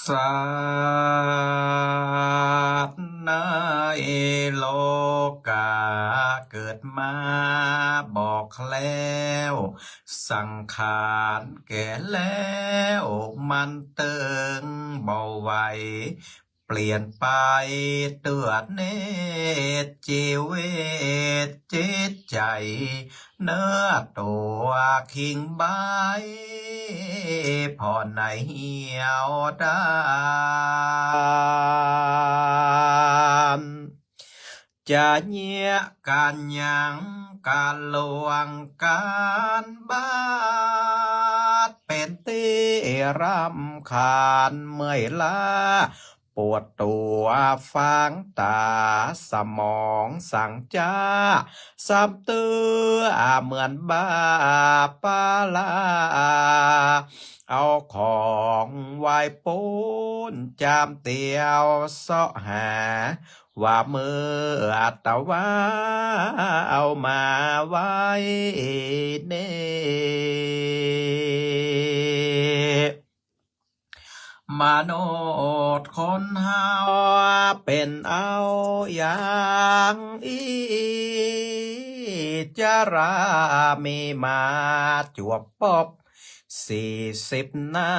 สัตว์ในโลกาเกิดมาบอกแล้วสังขารแก่แล้วมันเติงเบาไหวเปลี่ยนไปเตือดเนตรชีวิตจิตใจเนื้อตัวคิงใบพอในเหี่ยวดำจะเนียการยังการลวงการบาดเป็นตีรำคาญเมื่อยล้าปวดตัวฟังตาสมองสั่งจ้าสับเตือเหมือนบ้าปาลาเอาของไหวปูนจามเตียวเสาะหาว่ามืออัตว่าเอามาไว้เน่มนุษย์คนเฮาเป็นเอาอย่างอีจารามีมาจวบปบ40หน้า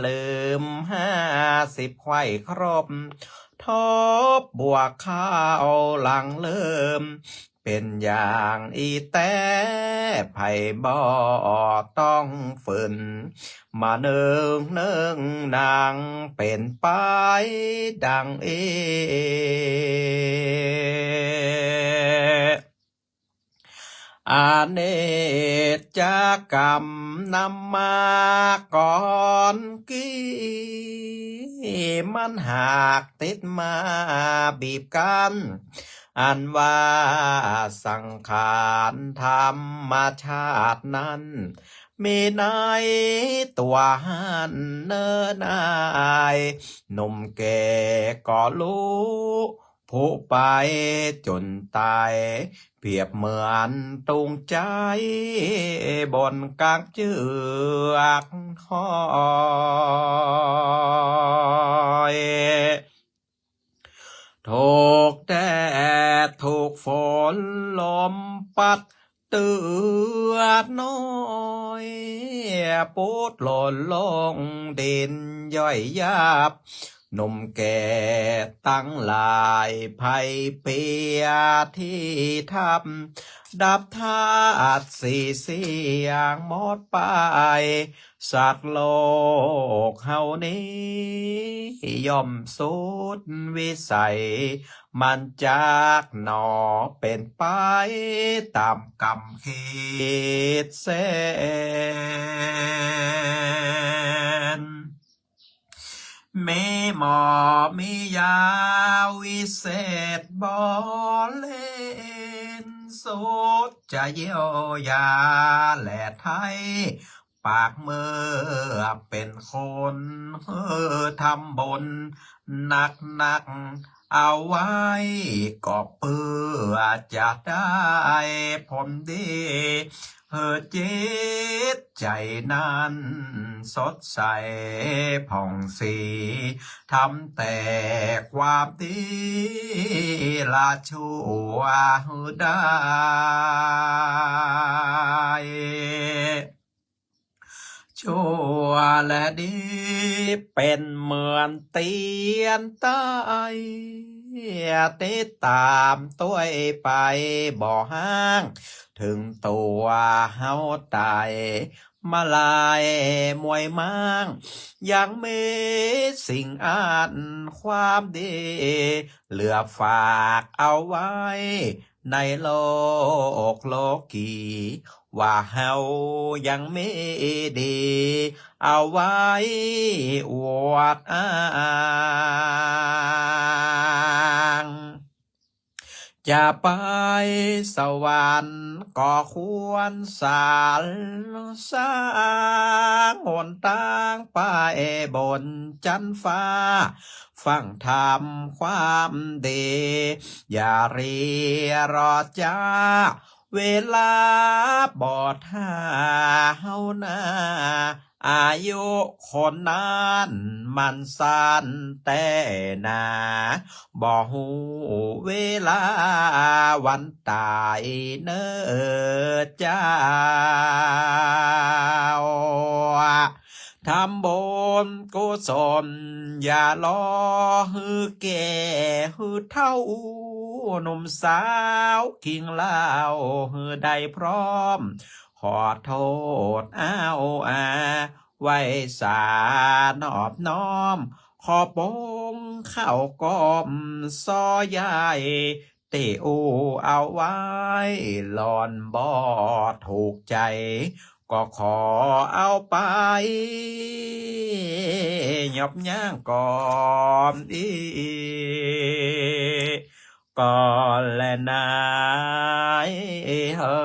ลืม50ไขว้ครบทบบวกข้าวหลังเริ่มเป็นอย่างอีแต่ไผ่บ่ต้องฝืนมาเนิงนางเป็นไปดังอาเนจจากรรมนำมาก่อนกี้มันหากติดมาบีบกันอันว่าสังขารธรรมชาตินั้นมีในตัวหันเนินอายหนุ่มแก่ก็รู้ผู้ไปจนตายเปรียบเหมือนตุงใจบนกลางเจือกหอยถูกแดดถูกฝนลมปัดเตือนน้อยปูดหล่นลงดินย่อยยับหนุ่มแก่ตั้งหลายภัยเปียที่ทำดับธาตุสี่เสียงหมดไปสัตว์โลกเฮานี้ย่อมสุดวิสัยมันจากหนอเป็นไปตามกรรมเขตเส้นมีหมอมียาวิเศษบอเล่นสุดจะเยียวยาแหล่ไทยปากมือเป็นคนทำบนหนักเอาไว้ก็เพื่อจะได้ผลดีจิตใจนั้นสดใสผ่องสีทำแต่ความดีละชั่วได้ชั่วและดีเป็นเหมือนเตียนใต้ติดตามตัวไปบ่ห้างถึงตัวเฮาตายมาลายมวยมังยังมีสิ่งอันความดีเหลือฝากเอาไว้ในโลกีว่าเฮายังไม่ดีเอาไว้อวดอ้างจะไปสวรรค์ก็ควรสารสร้างหนทางไปบนจันฟ้าฟังธรรมความดีอย่ารีรอจ้าเวลาบอดหาเฮานา อายุคนนั้นมันสั้นแต่หนาบ่หูเวลาวันตายเนอเจ้าทำบุญกุศลอย่ารอฮือแก่ฮือเท่าหนุ่มสาวกิ่งเล่าฮือใดพร้อมขอโทษอ้าวไว้สานอบน้อมขอปงเข้ากอมซอยายเตโอเอาไว้หลอนบ่ถูกใจก็ขอเอาไปหยอบย่างก่อนก่อนและนายเฮ้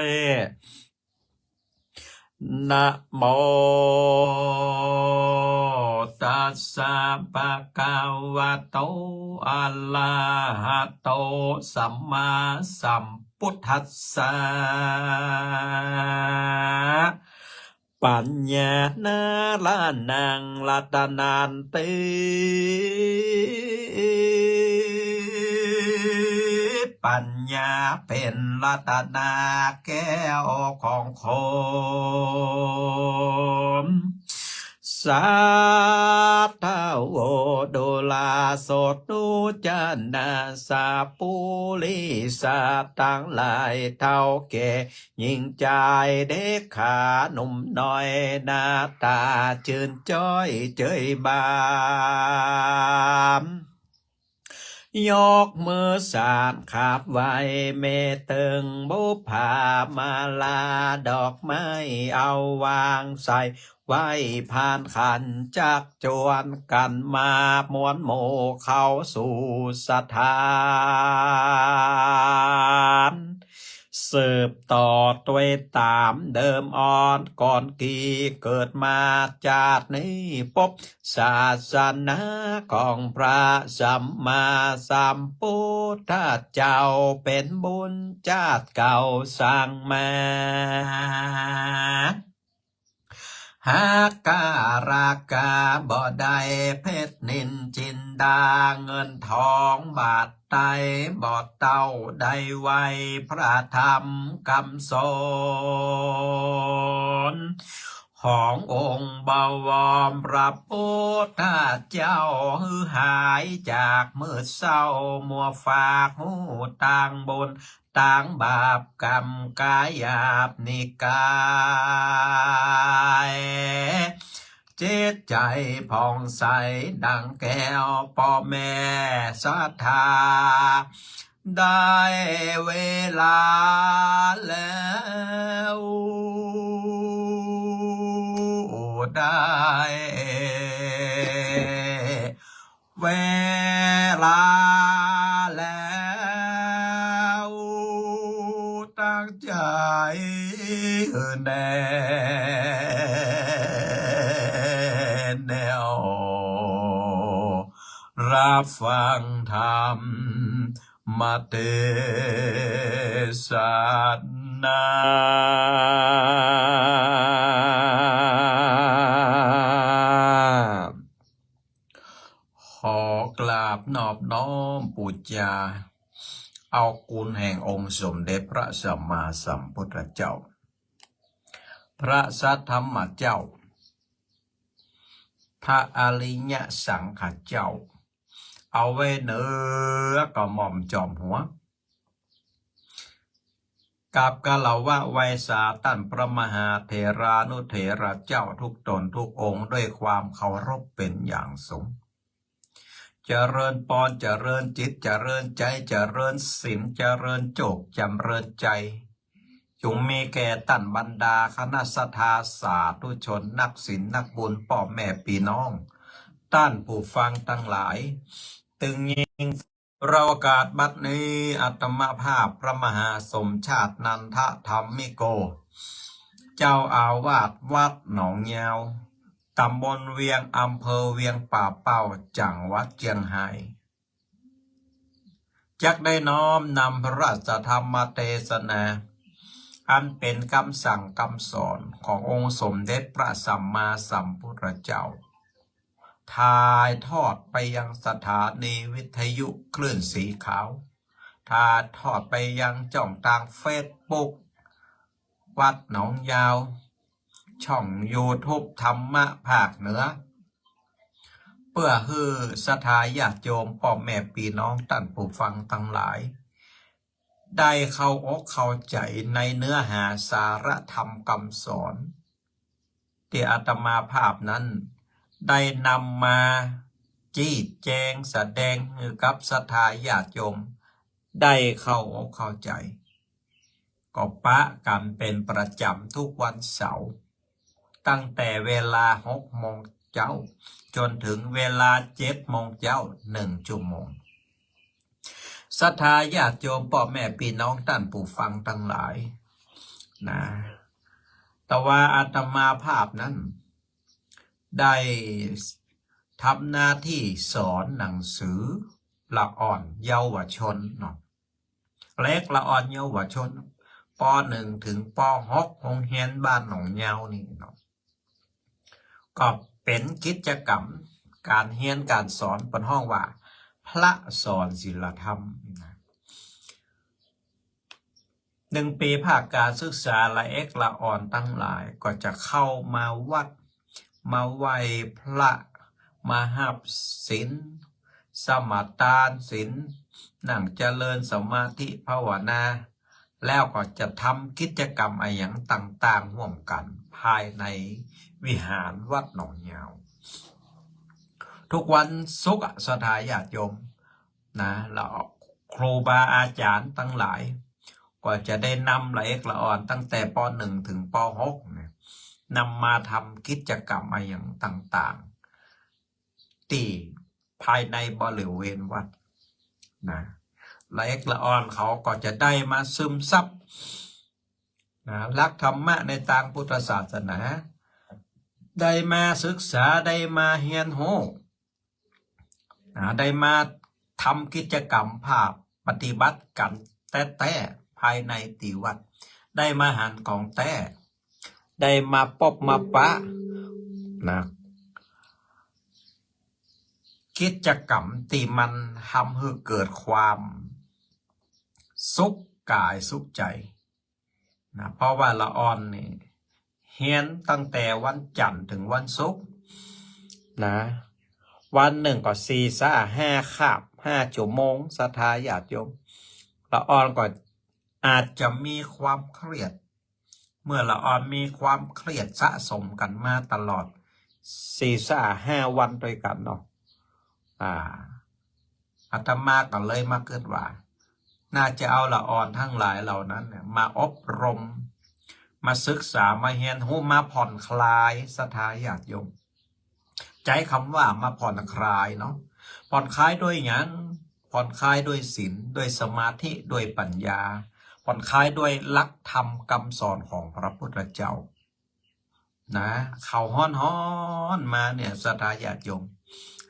ยนะโมตัสสะภะคะวะโตอะระหะโตสัมมาสัมพุทธัสสะปัญญานาลานังรัตนันติปัญญาเป็นรัตนาแก้วของคนสาธโวโดลาโสตุจันนาสาปุลิสาตั้งหลายเท่าแก่ยิ่งใจเด็กขาหนุ่มน้อยหน้าตาชื่นจ้อยเจยบามยกมือสานขับไว้เมตึงบุพามาลาดอกไม้เอาวางใส่ไว้ผ่านขันจักจวนกันมามวนโมเข้าสู่สถานสืบต่อตัวตามเดิมอ่อนก่อนกี่เกิดมาจากนี้พบศาสนาของพระสัมมาสัมพุทธเจ้าเป็นบุญชาติเก่าสร้างมาหากการากาบ่ได้เพชรนินจินดาเงินทองบาทไตบ่เต้าได้ไว้พระธรรมคำสอนขององค์บวรพระพุทธเจ้าฮือหายจากมืดเศร้ามัวฝากหูต่างบนต่างบาปกรรมกายหยาบนิกายเจตใจผ่องใสดังแก้วพ่อแม่ศรัทธาได้เวลาแล้วได้เวลาแล้วตั้งใจแน่วรับฟังธรรมมาเทศนาขอกราบนอบน้อมปูจาเอาคุณแห่งองค์สมเด็จพระสัมมาสัมพุทธเจ้าพระสัทธรรมเจ้าพระอริยสังฆเจ้าเอาไว้เนื้อก็หม่อมจอมหัวกับกะเหล่าว่าไวสาตันพระมหาเถรานุเถระเจ้าทุกตนทุกองค์ด้วยความเคารพเป็นอย่างสูงเจริญปอนเจริญจิตเจริญใจเจริญศีลเจริญโจกจำเริญใจจงมีแก่ท่านบรรดาคณะสัทธาสาธุชนนักศีลนักบุญพ่อแม่พี่น้องท่านผู้ฟังทั้งหลายตึงยิงเราโอกาสบัดนี้อัตมภาพพระมหาสมชาตินันทธรรมิโกเจ้าอาวาสวัดหนองยาวตำบลเวียงอำเภอเวียงป่าเป้าจังหวัดเชียงไฮ้จักได้น้อมนำพระราชธรรมเทศนา อันเป็นคำสั่งคำสอนขององค์สมเด็จพระสัมมาสัมพุทธเจ้าถ่ายทอดไปยังสถานีวิทยุคลื่นสีขาวถ่ายทอดไปยังช่องทางเฟซบุ๊กวัดหนองยาวช่องYouTube ธรรมะภาคเหนือเพื่อให้ศรัทธาญาติโยมพ่อแม่พี่น้องท่านผู้ฟังทั้งหลายได้เข้าอกเข้าใจในเนื้อหาสาระธรรมคำสอนที่อาตมาภาพนั้นได้นำมาจี้แจงแสดงให้กับศรัทธาญาติโยมได้เข้าอกเข้าใจก็ปะกันเป็นประจำทุกวันเสาร์ตั้งแต่เวลา6 โมงเจ้าจนถึงเวลา7 โมงเจ้า1 ชั่วโมงศรัทธาญาติโยมพ่อแม่พี่น้องท่านผู้ฟังทั้งหลายนะแต่ว่าอาตมาภาพนั้นได้ทำหน้าที่สอนหนังสือละอ่อนเยาวชนเนาะเล็กละอ่อนเยาวชนป.1 ถึงป.6 โรงเรียนบ้านหนองยาวนี่เนาะก็เป็นกิจกรรมการเรียนการสอนเป็นห้องว่าพระสอนศีลธรรม1 ปีภาคการศึกษาละเอกละอ่อนตั้งหลายก็จะเข้ามาวัดมาไหว้พระมาหับศีลสมาทานศีลนั่งเจริญสมาธิภาวนาแล้วก็จะทำกิจกรรมอะไรอย่างต่างๆร่วมกันภายในวิหารวัดหนองยาวทุกวันศุกร์ศรัทธาญาติโยมนะแล้วครูบาอาจารย์ทั้งหลายก็จะได้นำละเอกละอ่อนตั้งแต่ป.1 ถึงป.6 เนี่ยนำมาทำกิจกรรมอะไรอย่างต่างๆที่ภายในบริเวณวัดนะละเอกละอ่อนเขาก็จะได้มาซึมซับนะหลักธรรมะในทางพุทธศาสนาได้มาศึกษาได้มาเรียนรู้ได้มาทำกิจกรรมภาพปฏิบัติกันแต่ภายในตีวัดได้มาหันของแต่ได้มาปบมาปะนะกิจกรรมที่มันทำให้เกิดความสุขกายสุขใจนะเพราะว่าละอ่อนนี่เฮียนตั้งแต่วันจันทร์ถึงวันศุกร์นะวันหนึ่งก็4-5 คาบ5 ชั่วโมงศรัทธาญาติโยมละอ่อนก็อาจจะมีความเครียดเมื่อละอ่อนมีความเครียดสะสมกันมาตลอด4-5 วันด้วยกันเนาะอาตมาก็เลยมาเกิดว่าน่าจะเอาละอ่อนทั้งหลายเหล่านั้นเนี่ยมาอบรมมาศึกษามาเรียนรู้มาผ่อนคลายศรัทธาญาติโยมใจคำว่ามาผ่อนคลายเนาะผ่อนคลายด้วยหยังผ่อนคลายด้วยศีลด้วยสมาธิด้วยปัญญาผ่อนคลายด้วยหลักธรรมคำสอนของพระพุทธเจ้านะเขาฮ้อนมาเนี่ยศรัทธาญาติโยม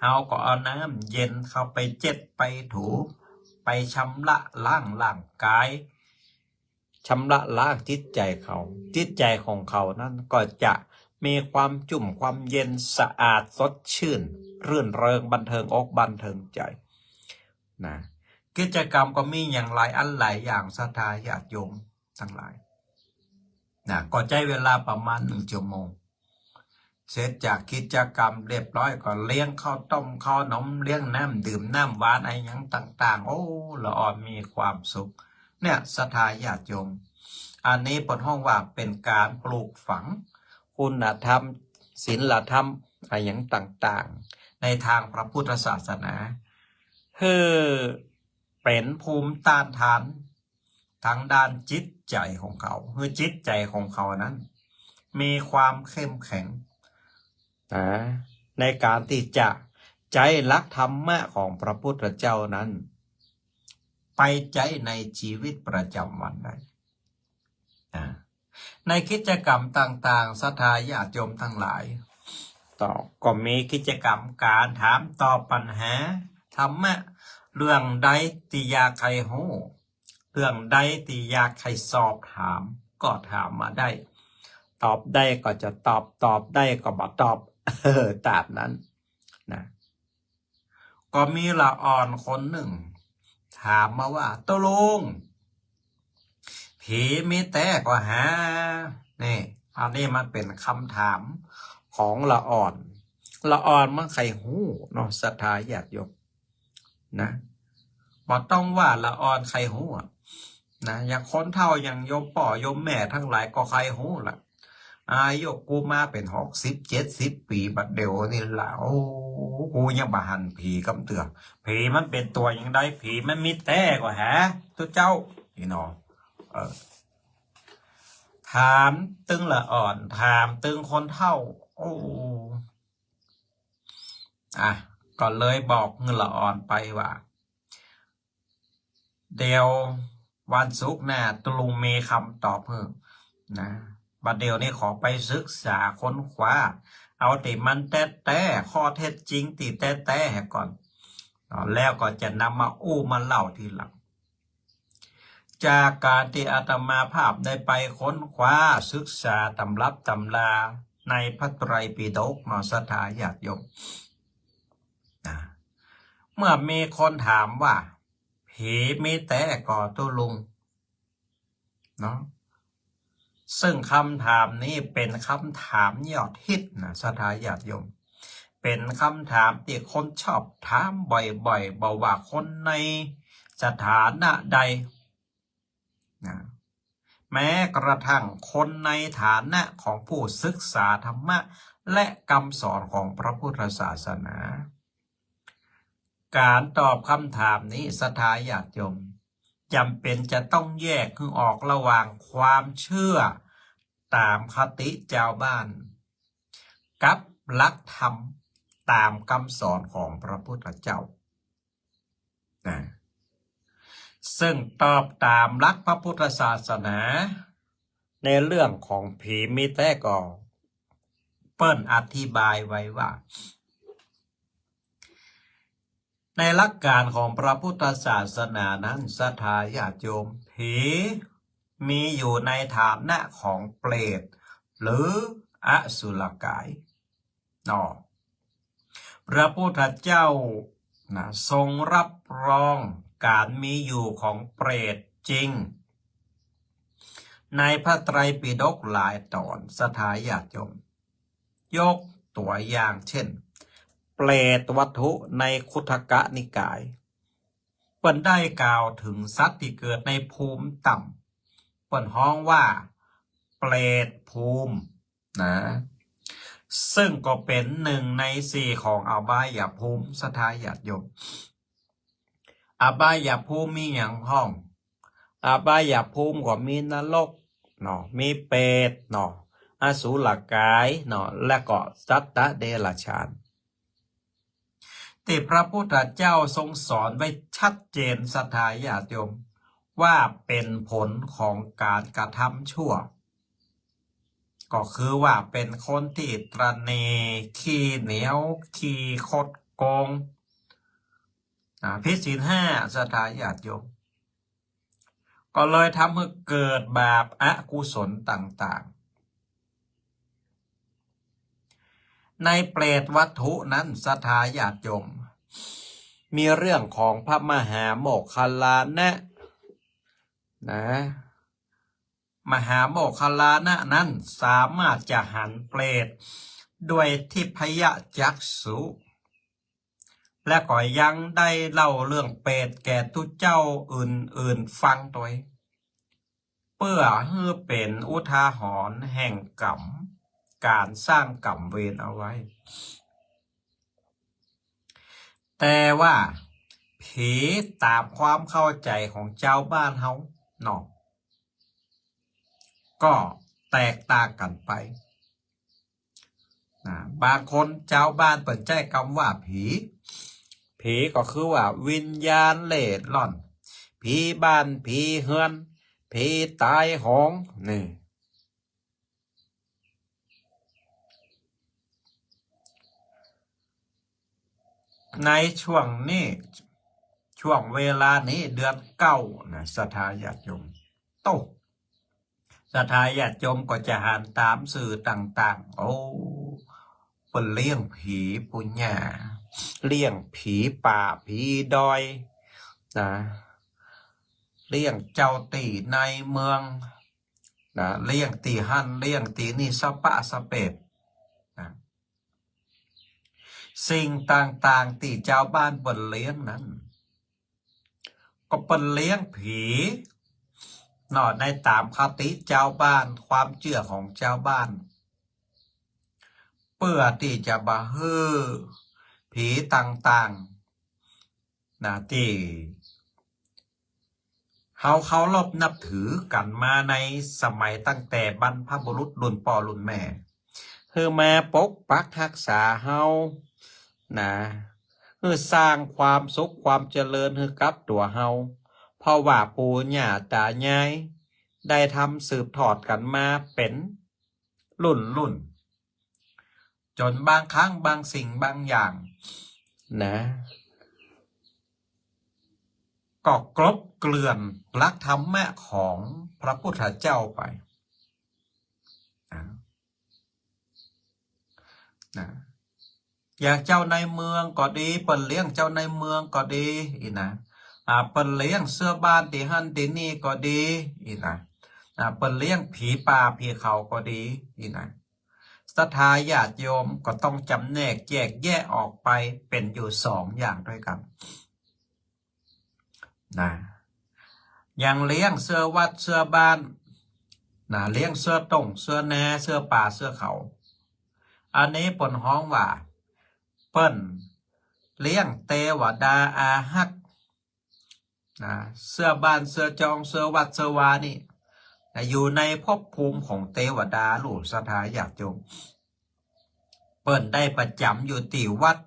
เอาก็เอาน้ำเย็นเข้าไปเจ็ดไปถูไปชำระล้างร่างกายชำระล้างจิตใจเขาจิตใจของเขานั้นก็จะมีความจุ่มความเย็นสะอาดสดชื่นรื่นเริงบันเทิงอกบันเทิงใจนะกิจกรรมก็มีอย่างหลายอันหลายอย่างศรัทธาญาติโยมทั้งหลายนะก็ใช้เวลาประมาณ1 ชั่วโมงเสร็จจากกิจกรรมเรียบร้อยก็เลี้ยงข้าวต้มข้าวนมเลี้ยงน้ำดื่มน้ำหวานอะไรอย่างต่างๆโอ้ละอ่อนมีความสุขเนี่ยศรัทธาญาติโยมอันนี้เป็นห้องว่าเป็นการปลูกฝังคุณธรรมศีลธรรมอะไรอย่างต่างๆในทางพระพุทธศาสนาคือเป็นภูมิต้านทานทางด้านจิตใจของเขาคือจิตใจของเขานั้นมีความเข้มแข็งในการที่จะใจรักธรรมะของพระพุทธเจ้านั้นไปใจในชีวิตประจำวันได้ในกิจกรรมต่างๆศรัทธาญาติโยมทั้งหลายก็มีกิจกรรมการถามตอบปัญหาธรรมะเรื่องใดที่อยากใครรู้เรื่องใดที่อยากใครสอบถาม ก็ถามมาได้ ตอบได้ก็จะตอบตอบได้ก็บ่ตอบตามนั้นนะก็มีละอ่อนคนหนึ่ง ถามมาว่าตกลงผีมีแต่ก็หานี่อันนี้มันเป็นคำถามของละอ่อนมันใครหูเนาะศรัทธาญาติโยมนะบอกต้องว่าละอ่อนใครหูนะอย่างคนเฒ่าอย่างโยมป่อโยมแม่ทั้งหลายก็ใครหูล่ะอายุกูมาเป็น60-70 ปีบัดเดียวนี่ละโอ้กูยังบ่หันผีกำเตือผีมันเป็นตัวยังได้ผีมันมีแต่ก็หาตัวเจ้านี่เนาะถามตึงละอ่อนถามตึงคนเฒ่าโอ้ก็เลยบอกเงินละอ่อนไปว่าเดี๋ยววันศุกร์หน้าตลุงมีคำตอบเพิ่มนะบัดเดี๋ยวนี้ขอไปศึกษาค้นคว้าเอาติมันแต่ข้อเท็จจริงติแต่ก่อนแล้วก็จะนำมามาเล่าทีหลังจากการที่อาตมาภาพได้ไปค้นคว้าศึกษาตำรับตำราในพระไตรปิฎกศรัทธาญาติโยมเมื่อมีคนถามว่าผีมีแต่ก่อตัวลุงเนาะซึ่งคำถามนี้เป็นคำถามยอดฮิตนะศรัทธาญาติโยมเป็นคำถามที่คนชอบถามบ่อยๆบอกว่าคนในสถานะใดนะแม้กระทั่งคนในฐานะของผู้ศึกษาธรรมะและคำสอนของพระพุทธศาสนาการตอบคำถามนี้ศรัทธาญาติโยมจำเป็นจะต้องแยกคือออกระหว่างความเชื่อตามคติเจ้าบ้านกับหลักธรรมตามคำสอนของพระพุทธเจ้าซึ่งตอบตามหลักพระพุทธศาสนาในเรื่องของผีมีแต่ก่อเปิ้นอธิบายไว้ว่าในหลักการของพระพุทธศาสนานั้นศรัทธาญาติโยมผีมีอยู่ในฐานะของเปรตหรืออสุรกายพระพุทธเจ้าทรงรับรองการมีอยู่ของเปรตจริงในพระไตรปิฎกหลายตอนศรัทธาญาติโยมยกตัวอย่างเช่นเปรตวัตถุในคุถกนิกายเปิ้นได้กล่าวถึงสัตว์ที่เกิดในภูมิต่ำเปิ้นฮ้องว่าเปรตภูมิซึ่งก็เป็น1 ใน 4ของอบายภูมิศรัทธาญาติโยมอบายภูมิมีอย่างห้องอบายภูมิก็มีนรกมีเปรตอสุรกายและก็สัตตเดรัจฉานที่พระพุทธเจ้าทรงสอนไว้ชัดเจนศรัทธาญาติโยมว่าเป็นผลของการกระทำชั่วก็คือว่าเป็นคนที่ตระหนี่ขี้เหนียวขี้คดโกงผิดศีล 5ศรัทธาญาติโยมก็เลยทำให้เกิดบาปอกุศลต่างๆในเปรตวัตถุนั้นศรัทธาญาติโยมมีเรื่องของพระมหาโมคคัลลานะมหาโมคคัลลานะนั้นสามารถจะหันเปรตด้วยทิพยจักษุและก็ยังได้เล่าเรื่องเปรตแก่ทุกเจ้าอื่นๆฟังตัวเพื่อให้เป็นอุทาหรณ์แห่งกรรมการสร้างกรรมเวรเอาไว้แต่ว่าผีตามความเข้าใจของเจ้าบ้านเฮาก็แตกต่างกันไปบางคนเจ้าบ้านเปิดใจคำว่าผีก็คือว่าวิญญาณเล่ร่อนผีบ้านผีเฮือนผีตายโหงในช่วงเวลานี้เดือน9ศรัทธาญาติโยม ศรัทธาญาติโยมก็จะหันตามสื่อต่างๆโอ้เป็นเลี้ยงผีปุญญาเลี้ยงผีป่าผีดอยนะเลี้ยงเจ้าตีในเมืองนะเลี้ยงตีหันเลี้ยงตีนี่สปะสเปดนะสิ่งต่างๆที่เจ้าบ้านเปินเลี้ยงนั้นก็เปินเลี้ยงผีนอในตามคติเจ้าบ้านความเชื่อของเจ้าบ้านเพื่อที่จะบะฮือผีต่างๆนะที่เขารบนับถือกันมาในสมัยตั้งแต่บรรพบุรุษรุ่นพ่อรุ่นแม่คือมาปกปักรักษาเฮานะคือสร้างความสุขความเจริญให้กับตัวเฮาเพราะว่าปู่ย่าตายายได้ทำสืบทอดกันมาเป็นรุ่นจนบางครั้งบางสิ่งบางอย่างนะก็กลบเกลื่อนลักธรรมะของพระพุทธเจ้าไปนะอย่างเจ้าในเมืองก็ดีเปิ่นเลี้ยงเจ้าในเมืองก็ดีอีนะเปิ่นเลี้ยงเสื้อบ้านตีหันตีนี่ก็ดีอีนะเปิ่นเลี้ยงผีป่าผีเขาก็ดีอีนะศรัทธาญาติโยมก็ต้องจำแนกแยกแยะออกไปเป็นอยู่2 อย่างด้วยกันนะอย่างเลี้ยงเสื้อวัดเสื้อบ้านนะเลี้ยงเสื้อตงเสื้อแหนเสื้อป่าเสื้อเขาอันนี้เปิ่นฮ้องว่าเปิ้นเลี้ยงเทวดาอาหักนะเสื้อบ้านเสื้อจองเสื้อวัดเสื้อวานี่นะอยู่ในภพภูมิของเทวดาลูกศรัทธาญาติโยมเปิ้นได้ประจำอยู่ตีวัด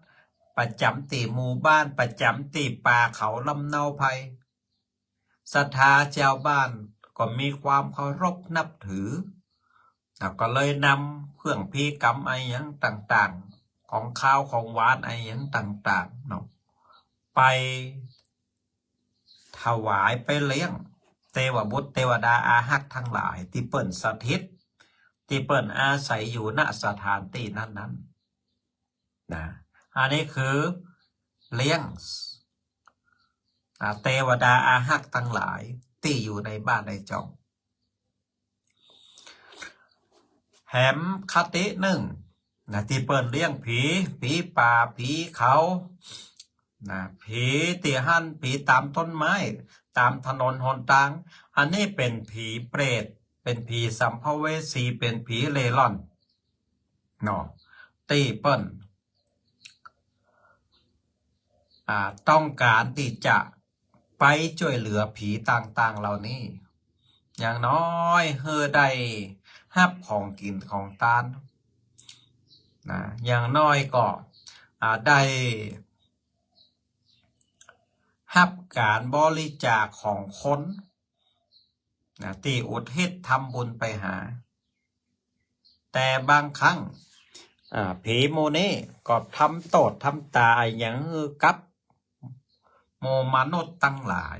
ประจำตีหมู่บ้านประจำตีป่าเขาลำเนาภัยศรัทธาเจ้าบ้านก็มีความเคารพนับถือก็เลยนำเครื่องพิกรรมไอ้ยังต่างๆของข้าวของหวานไอ้ยังต่างๆเนาะไปถวายไปเลี้ยงเทวบุตรเทวดาอาหักทั้งหลายที่เปิ่นสถิตที่เปิ่นอาศัยอยู่ณสถานที่นั้นๆนะอันนี้คือเลี้ยงเทวดาอาหักทั้งหลายที่อยู่ในบ้านในจองแถมคติหนึ่งนะที่เปิ่นเลี้ยงผีป่าผีเขานะผีตีหันผีตามต้นไม้ตามถนนหนทางอันนี้เป็นผีเปรตเป็นผีสัมภเวสีเป็นผีเล่ร่อนเนาะตีเปิ้นต้องการที่จะไปช่วยเหลือผีต่างๆเหล่านี้อย่างน้อยเฮอได้ฮับของกินของทานนะอย่างน้อยก็ได้ฮับการบริจาคของคนนะที่อุทิศทำบุญไปหาแต่บางครั้งผีโมนี่ก็ทำโตดทำตาอย่างกับโมมนุษย์ตั้งหลาย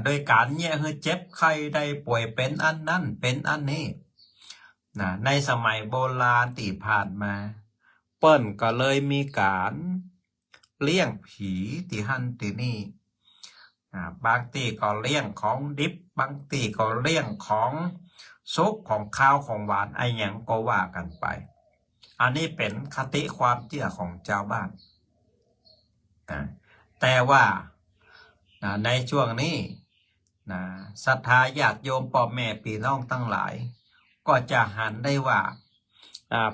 โดยการเนี่ยคือเจ็บไข้ได้ป่วยเป็นอันนั้นเป็นอันนี้ในสมัยโบราณที่ผ่านมาเปิ้นก็เลยมีการเลี้ยงผีที่หันที่นี่บางตีก็เลี้ยงของดิบบางตีก็เลี้ยงของซุปของข้าวของหวานไอ้หยังก็ว่ากันไปอันนี้เป็นคติความเชื่อของเจ้าบ้านแต่ว่าในช่วงนี้ศรัทธาญาติโยมพ่อแม่พี่น้องทั้งหลายก็จะหันได้ว่า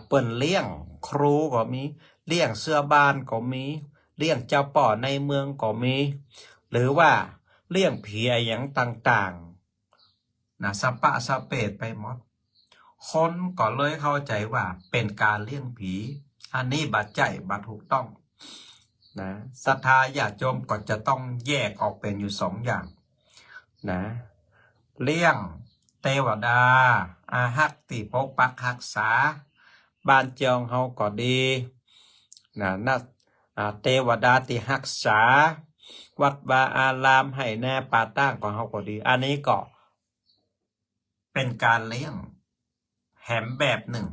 เปิ้นเลี้ยงครูก็มีเลี้ยงเสื้อบ้านก็มีเลี้ยงเจ้าป่อในเมืองก็มีหรือว่าเลี้ยงผีอะไรอย่างต่างๆสปะสเปดไปหมดคนก็เลยเข้าใจว่าเป็นการเลี้ยงผีอันนี้บัดใจบัดถูกต้องศรัทธาญาติโยมก็จะต้องแยกออกเป็นอยู่2 อย่างเลี้ยงเทวดาอาหักที่ปกปักรักษาบ้านเจียงเฮาก็ดีเทวดาที่รักษาวัดวาอารามให้แน่ป่าตั้งของเฮาก็ดีอันนี้ก็ เป็นการเลี้ยงแหมแบบหนึ่ง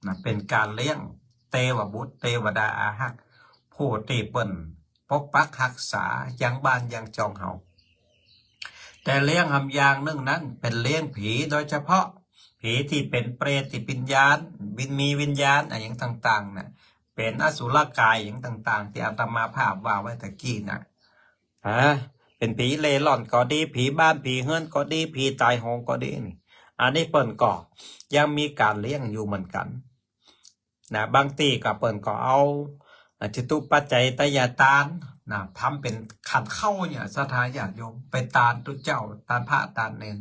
นะเป็นการเลี้ยงเทวบุตรเทวดาอาหักผู้ที่เปิ้นปกปักรักษายังบ้านยังจองเฮาแต่เลี้ยงหำอย่างหนึ่งนั้นเป็นเลี้ยงผีโดยเฉพาะผีที่เป็นเปรตที่วิญญาณมีวิญญาณอะไรอย่างต่างๆนะเป็นอสุรกายอย่างต่างๆที่อาตมาภาพว่าไว้ตะกี้นะเป็นผีเล่ร่อนก็ดีผีบ้านผีเฮือนก็ดีผีตายโหงก็ดีนี่อันนี้เปิ้นก็ยังมีการเลี้ยงอยู่เหมือนกันนะบางทีก็เปิ้นก็เอาจตุปัจจัยตยตานนะทำเป็นขันเข้าเนี่ยสถานญาติโยมไปตานตุเจ้าตานพระตานเนน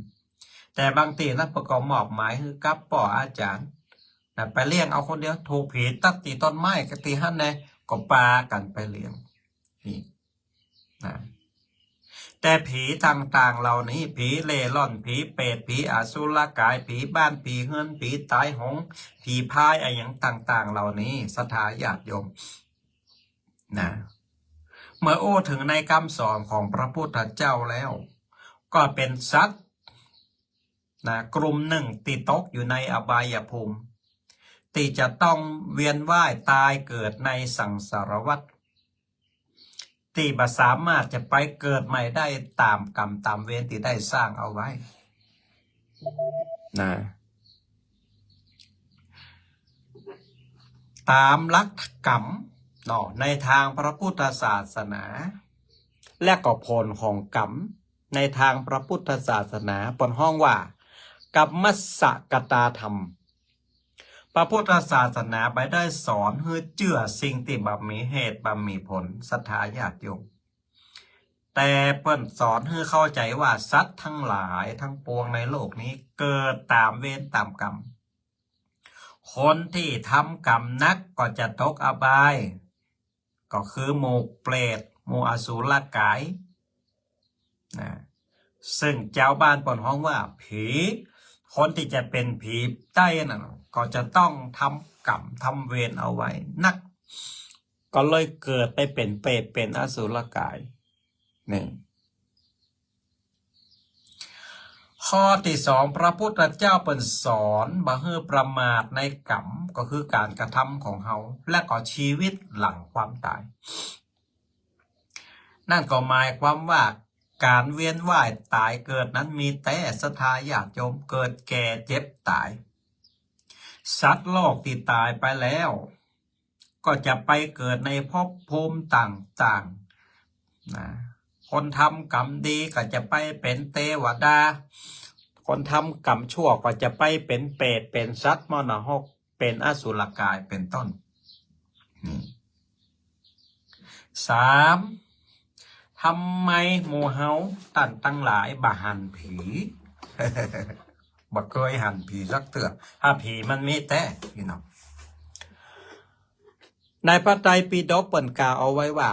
แต่บางทีนั้นประกอบมอบหมายคือกับป่ออาจารย์นะไปเลี้ยงเอาคนเดียวถูกผีตัดตีต้นไม้กตีหันแน่ก็ปากันไปเลี้ยงนี่นะแต่ผีต่างๆเหล่านี้ผีเล่ร่อนผีเปรตผีอสุรกายผีบ้านผีเฮือนผีตายโหงผีพายอะไรอย่างต่างๆเหล่านี้ศรัทธาญาติโยมนะเมื่อโอ้ถึงในคำสอนของพระพุทธเจ้าแล้วก็เป็นสัตว์นะกลุ่มหนึ่งติดตกอยู่ในอบายภูมิที่จะต้องเวียนว่ายตายเกิดในสังสารวัฏที่บ่สามารถจะไปเกิดใหม่ได้ตามกรรมตามเวรที่ได้สร้างเอาไว้นะตามหลักกรรมในทางพระพุทธศาสนาและก็ผลของกรรมในทางพระพุทธศาสนาปนห้องว่ากรรมสกตาธรรมพระพุทธศาสนาไปได้สอนให้เชื่อสิ่งที่บ่มีเหตุบ่มีผลศรัทธาญาติโยมแต่เปิ้นสอนให้เข้าใจว่าสัตว์ทั้งหลายทั้งปวงในโลกนี้เกิดตามเวรตามกรรมคนที่ทำกรรมนักก็จะตกอบายก็คือหมู่เปรตหมู่อสุรกายนะซึ่งเจ้าบ้านเปิ้นฮ้องว่าผีคนที่จะเป็นผีใต้น่ะก็จะต้องทำกรรมทำเวรเอาไว้นักก็เลยเกิดไปเป็นเปรตเป็นอสุรกายนี่ข้อที่สองพระพุทธเจ้าเปิ่นสอนบ่ให้ประมาทในกรรมก็คือการกระทำของเฮาและก็ชีวิตหลังความตายนั่นก็หมายความว่าการเวียนว่ายตายเกิดนั้นมีแต่ศรัทธาญาติโยมเกิดแก่เจ็บตายสัตว์โลกที่ตายไปแล้วก็จะไปเกิดในภพภูมิต่างๆนะคนทำกรรมดีก็จะไปเป็นเทวดาคนทำกรรมชั่วก็จะไปเป็นเปรตเป็นสัตว์มรณะเป็นอสุรกายเป็นต้นนี่สามทำไมหมู่เฮาตั้งหลายบ่หันผี บ่เคยหันผีสักเตือถ้าผีมันมีแต่พี่น้องในพระไตรปิฎกเปิ้นกล่าวเอาไว้ว่า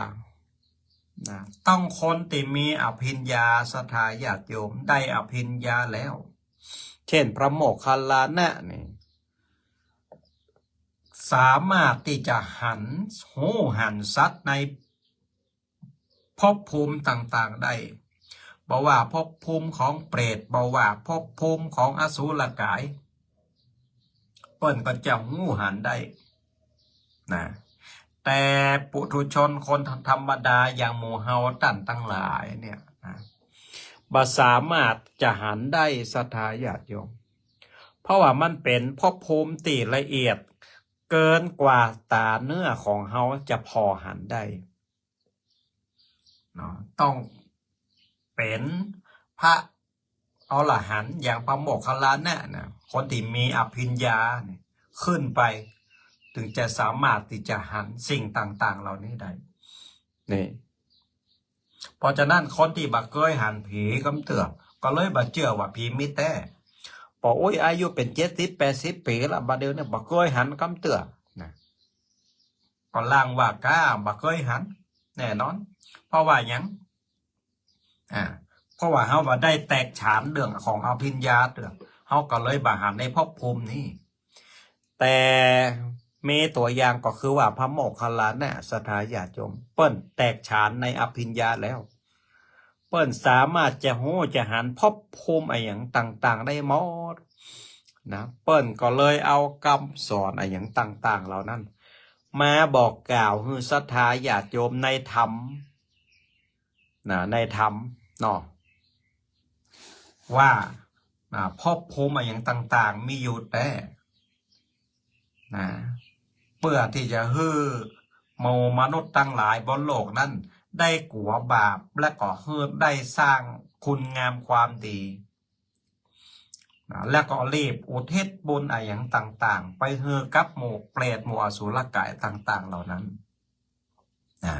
ต้องคนที่มีอภิญญาศรัทธาญาติโยมได้อภิญญาแล้วเช่นพระโมคคัลลานะนี่สามารถที่จะหันสัตว์ในภพภูมิต่างๆได้บอกว่าภพภูมิของเปรตบอกว่าภพภูมิของอสุรกายเปิ้นก็จะหูหันได้นะแต่ปุถุชนคนธรรมดาอย่างหมู่เฮาตั้งหลายเนี่ยนะบ่สามารถจะหันได้ศรัทธาญาติโยมเพราะว่ามันเป็นภพภูมิที่ละเอียดเกินกว่าตาเนื้อของเฮาจะพอหันได้เนาะต้องเป็นพระอรหันต์อย่างพระโมคคัลลานะคนที่มีอภิญญาเนี่ยขึ้นไปถึงจะสามารถที่จะหันสิ่งต่างๆเหล่านี้ได้นี่เพราะฉะนั้นคนที่บ่เคยหันผีกำเตือก็เลยบ่เชื่อว่าผีมีแต่พอโอ้ยอายุเป็น70-80 ปีแล้วบัดเดี๋ยวนี้บ่เคยหันกำเตือนะก็ล่างว่ากล้าบ่เคยหันแน่นอนเพราะว่าหยังเพราะว่าเฮาบ่ได้แตกฉานเรื่องของอภิญญาเรื่องเฮาก็เลยบ่หันในภพภูมินี้แต่มีตัวอย่างก็คือว่าพระโมคคัลลานะศรัทธาญาติโยมเปิ้นแตกฉานในอภิญญาแล้ว เปิ้นสามารถจะโหจะหันพบภูมิอะไรอย่างต่างๆได้หมดนะเปิ้นก็เลยเอาคำสอนอะไรอย่างต่างๆเหล่านั้นมาบอกกล่าวให้ศรัทธาญาติโยมในธรรมนะในธรรมเนาะว่าพบภูมิอะไรอย่างต่างๆมีอยู่แต่นะเพื่อที่จะให้หมู่มนุษย์ทั้งหลายบนโลกนั้นได้กลัวบาปและก็ให้ได้สร้างคุณงามความดีนะและก็รีบอุทิศบุญอะไรอย่างต่างๆไปให้กับหมู่เปรตหมู่อสุรกายต่างๆเหล่านั้นนะ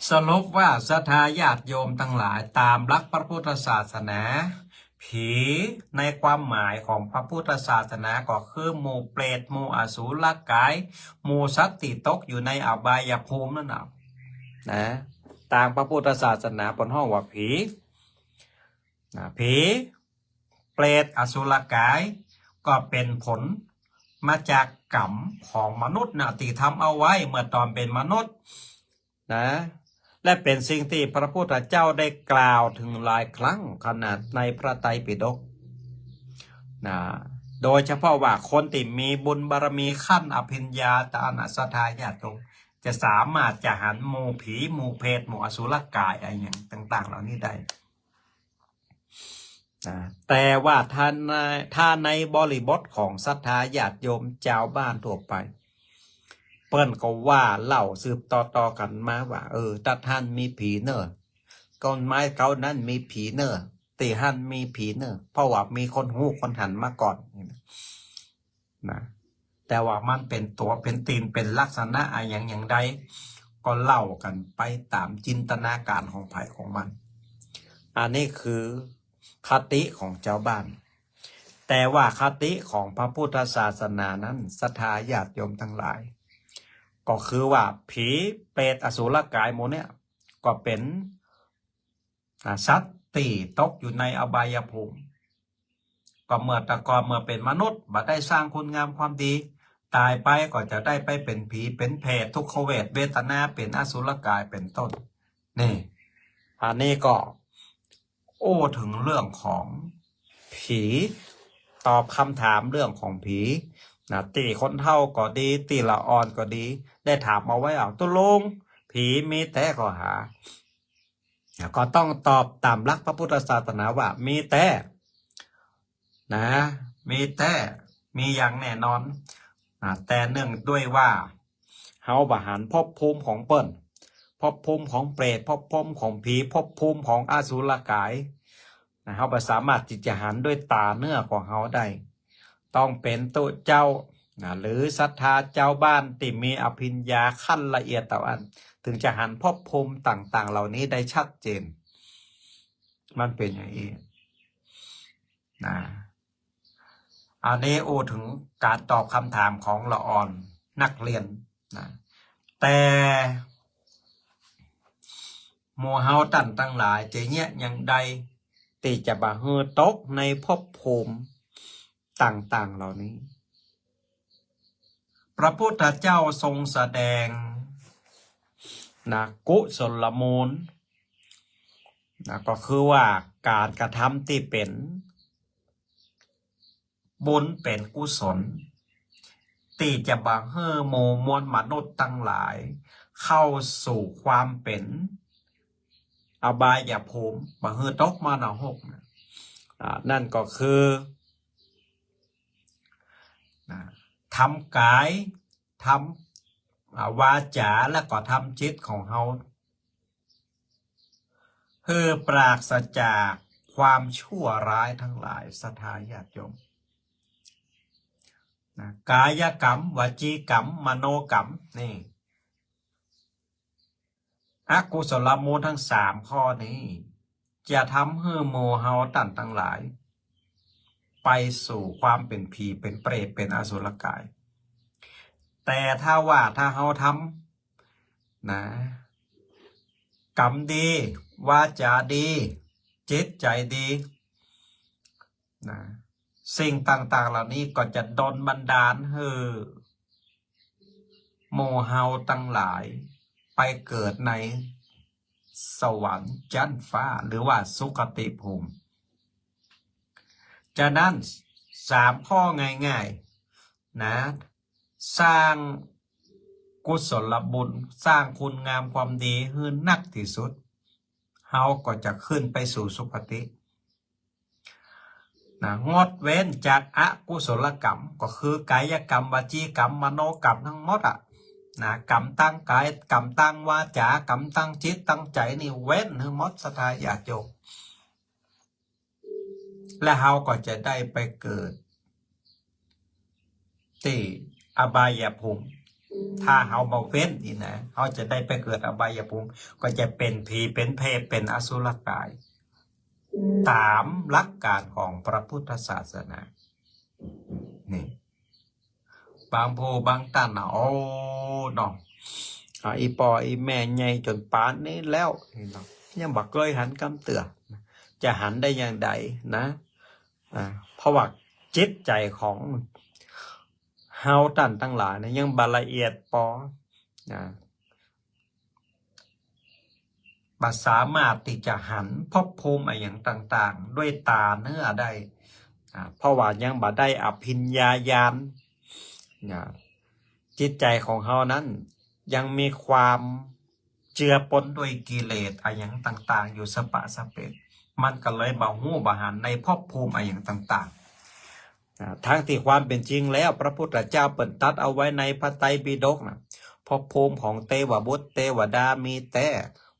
สรุปว่าศรัทธาญาติโยมทั้งหลายตามหลักพระพุทธศาสนาผีในความหมายของพระพุทธศาสนาก็คือหมู่เปรตหมู่อสุรกายหมู่สัตว์ที่ตกอยู่ในอบายภูมินั่นนะตามพระพุทธศาสนาบนห้องว่าผีผีเปรตอสุรกายก็เป็นผลมาจากกรรมของมนุษย์ที่ทำเอาไว้เมื่อตอนเป็นมนุษย์นะและเป็นสิ่งที่พระพุทธเจ้าได้กล่าวถึงหลายครั้งขนาดในพระไตรปิฎกนะโดยเฉพาะว่าคนที่มีบุญบารมีขั้นอภิญญาตาศรัทธาญาติโยมจะสามารถจะหันหมู่ผีหมู่เพศหมู่อสุรกายอะไรอย่างต่างๆเหล่านี้ได้แต่ว่าถ้าในบริบทของศรัทธาญาติโยมชาวบ้านทั่วไปเปิ้นก็ว่าเล่าสืบต่อกันมาว่าตาท่านมีผีเนอะก้อนไม้เก่านั้นมีผีเนอะตีหันมีผีเนอะเพราะว่ามีคนหูคนหันมาก่อนนะแต่ว่ามันเป็นตัวเป็นตีนเป็นลักษณะอะไรอย่างใดก็เล่ากันไปตามจินตนาการของไผ่ของมันอันนี้คือคติของเจ้าบ้านแต่ว่าคติของพระพุทธศาสนานั้นศรัทธาญาติโยมทั้งหลายก็คือว่าผีเปรตอสุรกายหมู่เนี่ยก็เป็นสัตว์ที่ตกอยู่ในอบายภูมิก็เมื่อตะกอนเมื่อเป็นมนุษย์บัดได้สร้างคุณงามความดีตายไปก็จะได้ไปเป็นผีเป็นเปรตทุกขเวทเวทนาเป็นอสุรกายเป็นต้นนี่อันนี้ก็โอ้ถึงเรื่องของผีตอบคำถามเรื่องของผีตีคนเฒ่าก็ดีตีละอ่อนก็ดีได้ถามมาไว้ตุลงผีมีแต่ก็หาก็ต้องตอบตามหลักพระพุทธศาสนาว่ามีแต่มีแต่มีอย่างแน่นอนแต่เนื่องด้วยว่าเฮาบหันภพภูมิของเปิ้นภพภูมิของเปรตภพภูมิของผีภพภูมิของอสุรกายเฮาบ่สามารถที่จะหันด้วยตาเนื้อของเฮาได้ต้องเป็นตัวเจ้าหรือศรัทธาเจ้าบ้านที่มีอภิญญาขั้นละเอียดต่ออันถึงจะหันภพภูมิต่างๆเหล่านี้ได้ชัดเจนมันเป็นอย่างนี้อันนี้ถึงการตอบคำถามของละอ่อนนักเรียนแต่หมู่เฮาตั้งหลายจะเนี่ยยังใดที่จะบ่ฮือตกในภพภูมิต่างๆเหล่านี้พระพุทธเจ้าทรงแสดงกุศลมูลก็คือว่าการกระทำที่เป็นบุญเป็นกุศลที่จะบังเฮือหมู่มวลมนุษย์ทั้งหลายเข้าสู่ความเป็นอบายภูมิบังเฮือตกมาหนหกนั่นก็คือทำกายทำวาจาและก็ทำจิตของเฮาเพื่อปราศจากความชั่วร้ายทั้งหลายศรัทธาญาติโยมกายกรรมวจีกรรมมโนกรรมนี่อกุศลมูลทั้ง3ข้อนี้จะทำให้หมู่เฮาทั้งหลายไปสู่ความเป็นผีเป็นเปรตเป็นอสุรกายแต่ถ้าเฮาทำกรรมดีวาจาดีจิตใจดีสิ่งต่างๆเหล่านี้ก็จะดลบันดาลให้หมู่เฮาทั้งหลายไปเกิดใน สวรรค์ชั้นฟ้าหรือว่าสุคติภูมิจากนั้น3 ข้อง่ายๆนะสร้างกุศลบุญสร้างคุณงามความดีให้นักที่สุดเฮาก็จะขึ้นไปสู่สุคตินะงดเว้นจากอกุศลกรรมก็คือกายกรรมวจีกรรมมโนกรรมทั้งหมดอ่ะนะกรรมตั้งกายกรรมตั้งวาจากรรมตั้งจิตตั้งใจนี่เว้นทั้งหมดศรัทธาญาติโยมและเฮาก็จะได้ไปเกิดที่อบายภูมิถ้าเฮาบ่เว้นนี่นะเฮาจะได้ไปเกิดอบายภูมิก็จะเป็นผีเป็นเพศเป็นอสุรกายตามหลักการของพระพุทธศาสนานี่บางโพบางตันนะโอ้เนาะอีปออีแม่ใหญ่จนปานนี้แล้วนี่เนาะยังบ่เคยหันคำเตือนจะหันได้อย่างใดนะเพราะว่าจิตใจของเฮาตันทั้งหลายนะยังบละเอียดปอนะบ่สามารถที่จะหันภพภูมิอย่างต่างๆด้วยตาเนื้อได้เพราะว่ายังบ่ได้อภิญญาญาณจิตใจของเฮานั้นยังมีความเจือปนด้วยกิเลสอย่างต่างๆอยู่สปะสเปะมันก็เลยบ่ฮู้บ่หันในภพภูมิอย่างต่างๆทั้งที่ความเป็นจริงแล้วพระพุทธเจ้าเปิ่นตัดเอาไว้ในพระไตรปิฎกนะภพภูมิของเทวบุตรเทวดามีแต่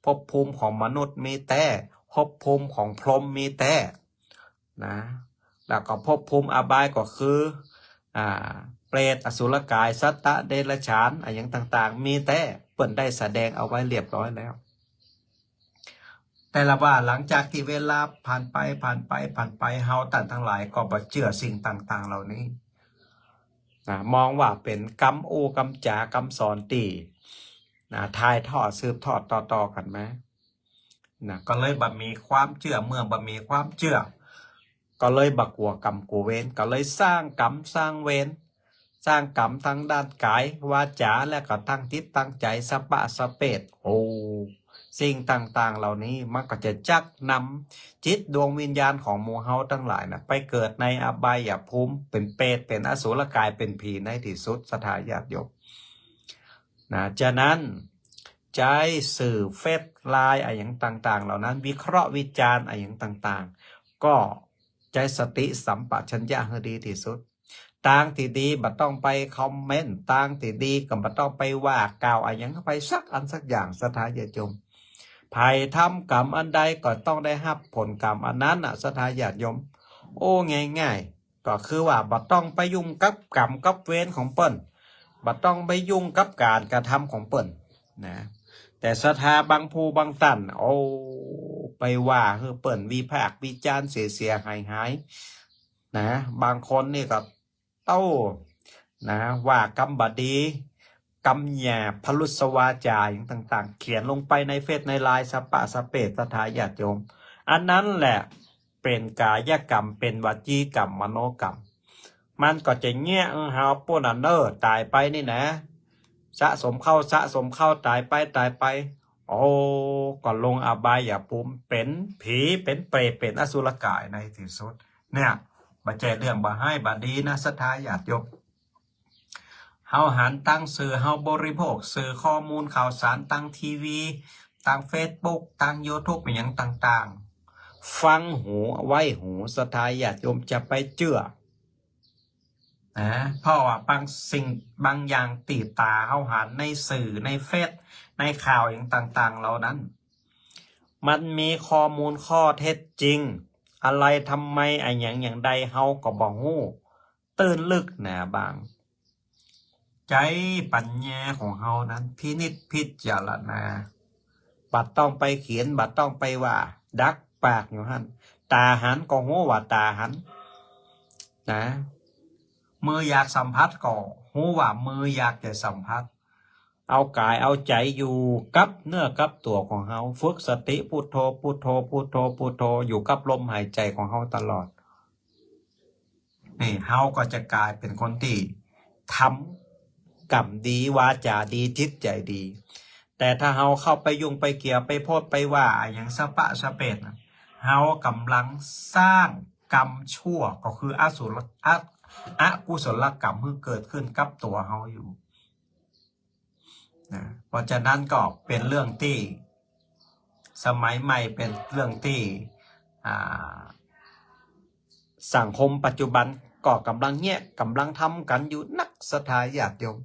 ภพภูมิของมนุษย์มีแต่ภพภูมิของพรหมมีแต่นะแล้วก็ภพภูมิอบายก็คือเปรตอสุรกายสัตตะเดรัจฉานอย่างต่างๆมีแต่เปิ่นได้แสดงเอาไว้เรียบร้อยแล้วแต่ละว่าหลังจากที่เวลาผ่านไปเฮาตันทั้งหลายก็บ่เชื่อสิ่งต่างๆเหล่านี้มองว่าเป็นกรรมอูกรรมจ๋ากรรมสอนตีทายทอดสืบทอดต่อๆกันไหมก็เลยบ่มีความเชื่อเมื่อบ่มีความเชื่อก็เลยบักกลัวกรรมกูเวรก็เลยสร้างกรรมสร้างเวรสร้างกรรมทั้งด้านกายวาจาและก็ตั้งจิตตั้งใจสปะสเปดสิ่งต่างๆเหล่านี้มันก็จะจักนำจิตดวงวิญญาณของหมู่เฮาทั้งหลายนะไปเกิดในอบายภูมิเป็นเปรตเป็นอสุรกายเป็นผีในที่สุดศรัทธาญาติโยมฉะนั้นใจสื่อเฟซไลน์อย่างต่างๆเหล่านั้นวิเคราะห์วิจารณ์อย่างต่างๆก็ใจสติสัมปชัญญะให้ดีที่สุดต่างที่ดีบ่ต้องไปคอมเมนต์ต่างที่ดีก็บ่ต้องไปว่ากล่าวอย่างเข้าไปสักอันสักอย่างศรัทธาญาติโยมภัยทำกรรมอันใดก็ต้องได้รับผลกรรมอันนั้นศรัทธาญาติโยมง่ายๆก็คือว่าบ่ต้องไปยุ่งกับกรรมกับเวรของเปิ้นบ่ต้องไปยุ่งกับการกระทำของเปิ้นนะแต่ศรัทธาบางผู้บางตันไปว่าเปิ้นวิพากษ์วิจารณ์เสียหายนะบางคนนี่ก็นะว่ากรรมบดีกรรมหยาบพลุสวาจาอย่างต่างๆเขียนลงไปในเฟซในไลน์สปะสเปศศรัทธาญาติโยมอันนั้นแหละเป็นกายกรรมเป็นวจีกรรมมโนกรรมมันก็จะเงี้ยหาพวกนั้นตายไปนี่นะสะสมเข้าตายไปก็ลงอบายภูมิเป็นผีเป็นเปรตเป็นอสุรกายในที่สุดเนี่ยบ่ใจเรื่องบ่ให้บ่ดีนะศรัทธาญาติโยมเฮาหันตั้งสื่อเฮาบริโภคสื่อข้อมูลข่าวสารตั้งทีวีตั้ง Facebook ตั้ง YouTube อย่างต่างๆฟังหูไว้หูศรัทธาญาติโยมจะไปเชื่อเพราะว่าบางสิ่งบางอย่างตีตาเฮาหันในสื่อในเฟซในข่าวอย่างต่างๆเหล่านั้นมันมีข้อมูลข้อเท็จจริงอะไรทำไมอย่างใดเฮาก็บ่ฮู้ตื่นลึกบางใจปัญญาของเฮานั้นพินิจพิจารณาบัดต้องไปเขียนบัดต้องไปว่าดักปากอยู่หั่นตาหันก็ฮู้ว่าตาหันนะมืออยากสัมผัสก็ฮู้ว่ามืออยากจะสัมผัสเอากายเอาใจอยู่กับเนื้อกับตัวของเฮาฝึกสติพุทโธอยู่กับลมหายใจของเฮาตลอดนี่เฮาก็จะกลายเป็นคนที่ทำกรรมดีวาจาดีจิตใจดี แต่ถ้าเฮาเข้าไปยุ่งไปเกี่ยวไปโพดไปว่าอย่างสะปะสะเปดนะเฮากำลังสร้างกรรมชั่วก็คืออกุศลกรรมที่เกิดขึ้นกับตัวเฮาอยู่นะเพราะฉะนั้นก็เป็นเรื่องที่สมัยใหม่เป็นเรื่องที่สังคมปัจจุบันก็กำลังกำลังทำกันอยู่นักศรัทธาญาติโยม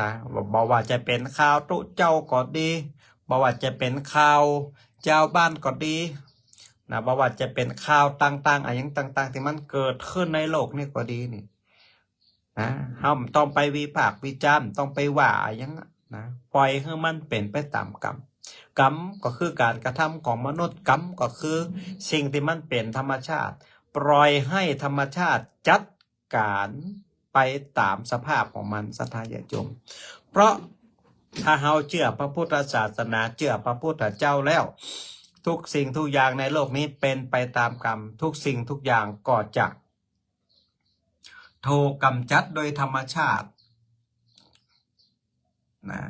นะบอกว่าจะเป็นข่าวตุเจ้าก็ดีบอกว่าจะเป็นข่าวเจ้าบ้านก็ดีนะบอกว่าจะเป็นข่าวต่างๆอะไรอย่างต่างๆที่มันเกิดขึ้นในโลกนี่ก็ดีนี่นะห้ามต้องไปวิพากษ์วิจารณ์ต้องไปว่าอย่างนะปล่อยให้มันเป็นไปตามกรรมกรรมก็คือการกระทำของมนุษย์กรรมก็คือสิ่งที่มันเป็นธรรมชาติปล่อยให้ธรรมชาติจัดการไปตามสภาพของมันศรัทธาญาติโยมเพราะถ้าเฮาเชื่อพระพุทธศาสนาเชื่อพระพุทธเจ้าแล้วทุกสิ่งทุกอย่างในโลกนี้เป็นไปตามกรรมทุกสิ่งทุกอย่างก็จะถูกกำจัดโดยธรรมชาตินะ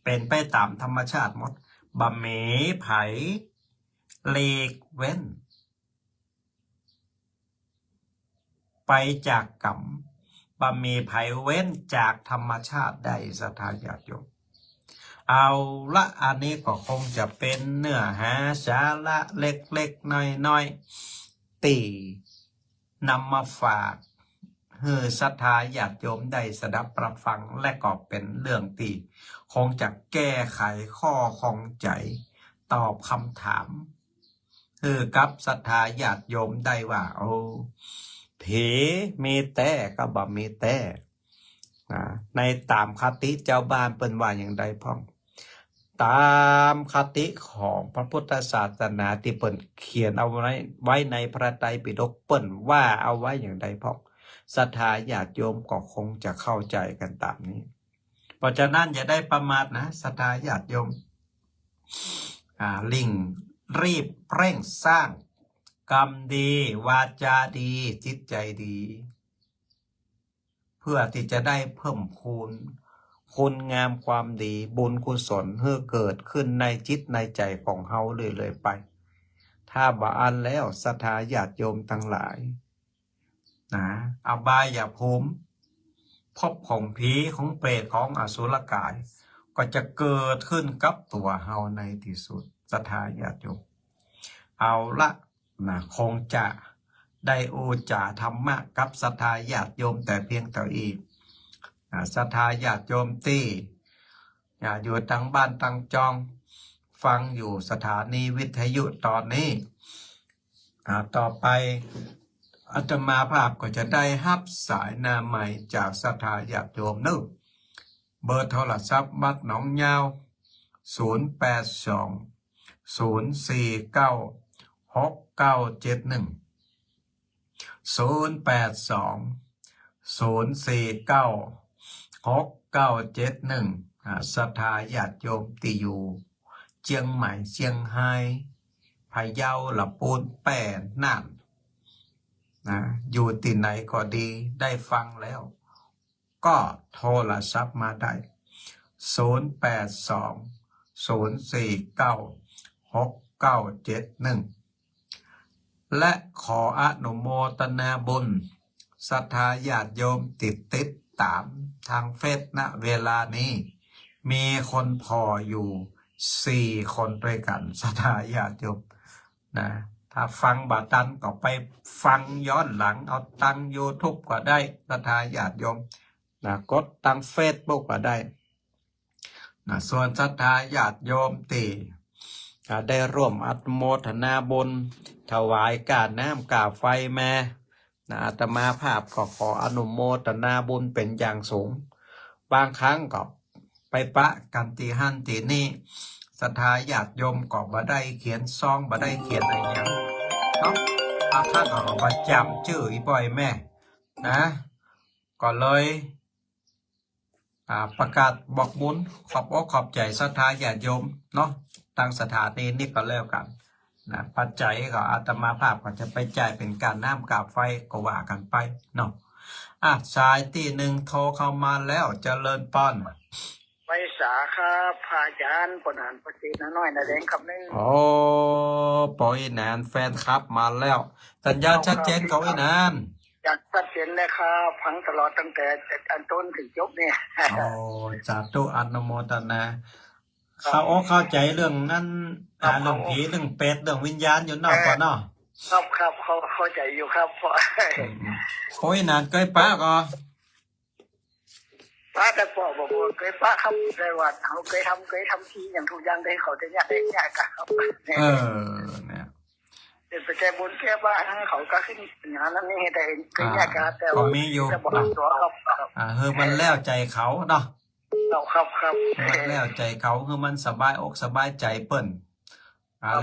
เป็นไปตามธรรมชาติหมดบะเมไผเลกเว้นไปจากกรรมบะมีไผเว้นจากธรรมชาติได้ศรัทธาญาติโยมเอาละอันนี้ก็คงจะเป็นเนื้อหาสาระเล็กๆน้อยๆตีนำมาฝากให้ศรัทธาญาติโยมได้สดับรับฟังและก็เป็นเรื่องที่คงจะแก้ไขข้อข้องใจตอบคำถามคือกับศรัทธาญาติโยมได้ว่าโอ้ผีมีแต่ก็บ่มีแต่ในตามคติเจ้าบ้านเปิ้นว่าอย่างใดพ้องตามคติของพระพุทธศาสนาที่เปิ้นเขียนเอาไว้ในพระไตรปิฎกเปิ้นว่าเอาไว้อย่างใดพ้องศรัทธาญาติโยมก็คงจะเข้าใจกันตามนี้เพราะฉะนั้นอย่าได้ประมาทนะศรัทธาญาติโยมรีบเร่งสร้างกรรมดีวาจาดีจิตใจดีเพื่อที่จะได้เพิ่มคุณงามความดีบุญกุศลให้เกิดขึ้นในจิตในใจของเฮาเลยไปถ้าบ่อันแล้วศรัทธาญาติโยมทั้งหลายนะอบายภูมิภพของผีของเปรตของอสุรกายก็จะเกิดขึ้นกับตัวเฮาในที่สุดศรัทธาญาติโยมเอาละนะคงจะได้โอจาธรรมะกับศรัทธาญาติโยมแต่เพียงเท่านี้ศรัทธาญาติโยมที่อยู่ตั้งบ้านตั้งจองฟังอยู่สถานีวิทยุตอนนี้ต่อไปอาตมาภาพก็จะได้รับสายหน้าใหม่จากศรัทธาญาติโยมนึกเบอร์โทรศัพท์บัดหนองยาว082 049 6971 082 049 6971ศรัทธาญาติโยมที่อยู่เชียงใหม่เชียงไฮ้พะเยาลำพูนแป่น่านนะอยู่ที่ไหนก็ดีได้ฟังแล้วก็โทรศัพท์มาได้082 049 6971และขออนุโมทนาบุญศรัทธาญาติโยมติดตามทางเฟซณเวลานี้มีคนพออยู่4 คนด้วยกันศรัทธาญาติโยมนะถ้าฟังบาตันก็ไปฟังย้อนหลังเอาตัง YouTube ก็ได้ศรัทธาญาติโยมนะกดตัง Facebook ก็ได้นะส่วนศรัทธาญาติโยมที่ได้ร่วมอนุโมทนาบุญถวายการน้ำกาไฟแม่นะอาตมาภาพก็ขออนุโมทนาบุญเป็นอย่างสูงบางครั้งก็ไปปะกันตีหั่นตีนี่ศรัทธาญาติโยมก็บ่ได้เขียนซองบ่ได้เขียนอะไรอย่างเนาะท่านก็ประจำชื่ออีบ่อยแม่นะก็เลยประกาศบอกบุญขอบอกขอบใจศรัทธาญาติโยมเนาะตั้งสถานีนี่ก็แล้วกันนะปัจจัยก็อาตมาภาพก็จะไปจ่ายเป็นการน้ำกาไฟก็ว่ากันไปเนาะสายที่1โทรเข้ามาแล้วเจริญป้อนไพศ ษาครับพระอาจารย์ปนหานประสิทธิ์น้อยนะแดงคำนึงโอ้ปอยนานแฟนคลับมาแล้วสัญญาณชัดเจนเขาไอ้นาน อยากชัดเจนเลยครับฟังตลอดตั้งแต่อันต้นถึงจบเนี่ย โอ้สาธุอนุโมทนาเข้าใจเรื่องนั้นเรื่องผีเรื่องเป็ดเรื่องวิญญาณอยู่นอกก่อนเนาะ ครับเขาเข้าใจอยู่ครับเพราะ โอ้ยนานเกยป้าก็ ป้าแต่บอกว่าเคยป้าครับในวัดเขาเคยทำทีอย่างทุกอย่างได้เขาจะยากได้ยากครับ เนี่ย เป็นไปแก้บนแก้บ้านเขาก็ขึ้นงานนั้นนี่แต่เคยยากครับแต่ ก็ ว่า มีอยู่ จะบอกตัวครับ เฮ้ยมันแล้วใจเขาเนาะ ครับ มันแล้วใจเขาคือมันสบายอกสบายใจเปิ้น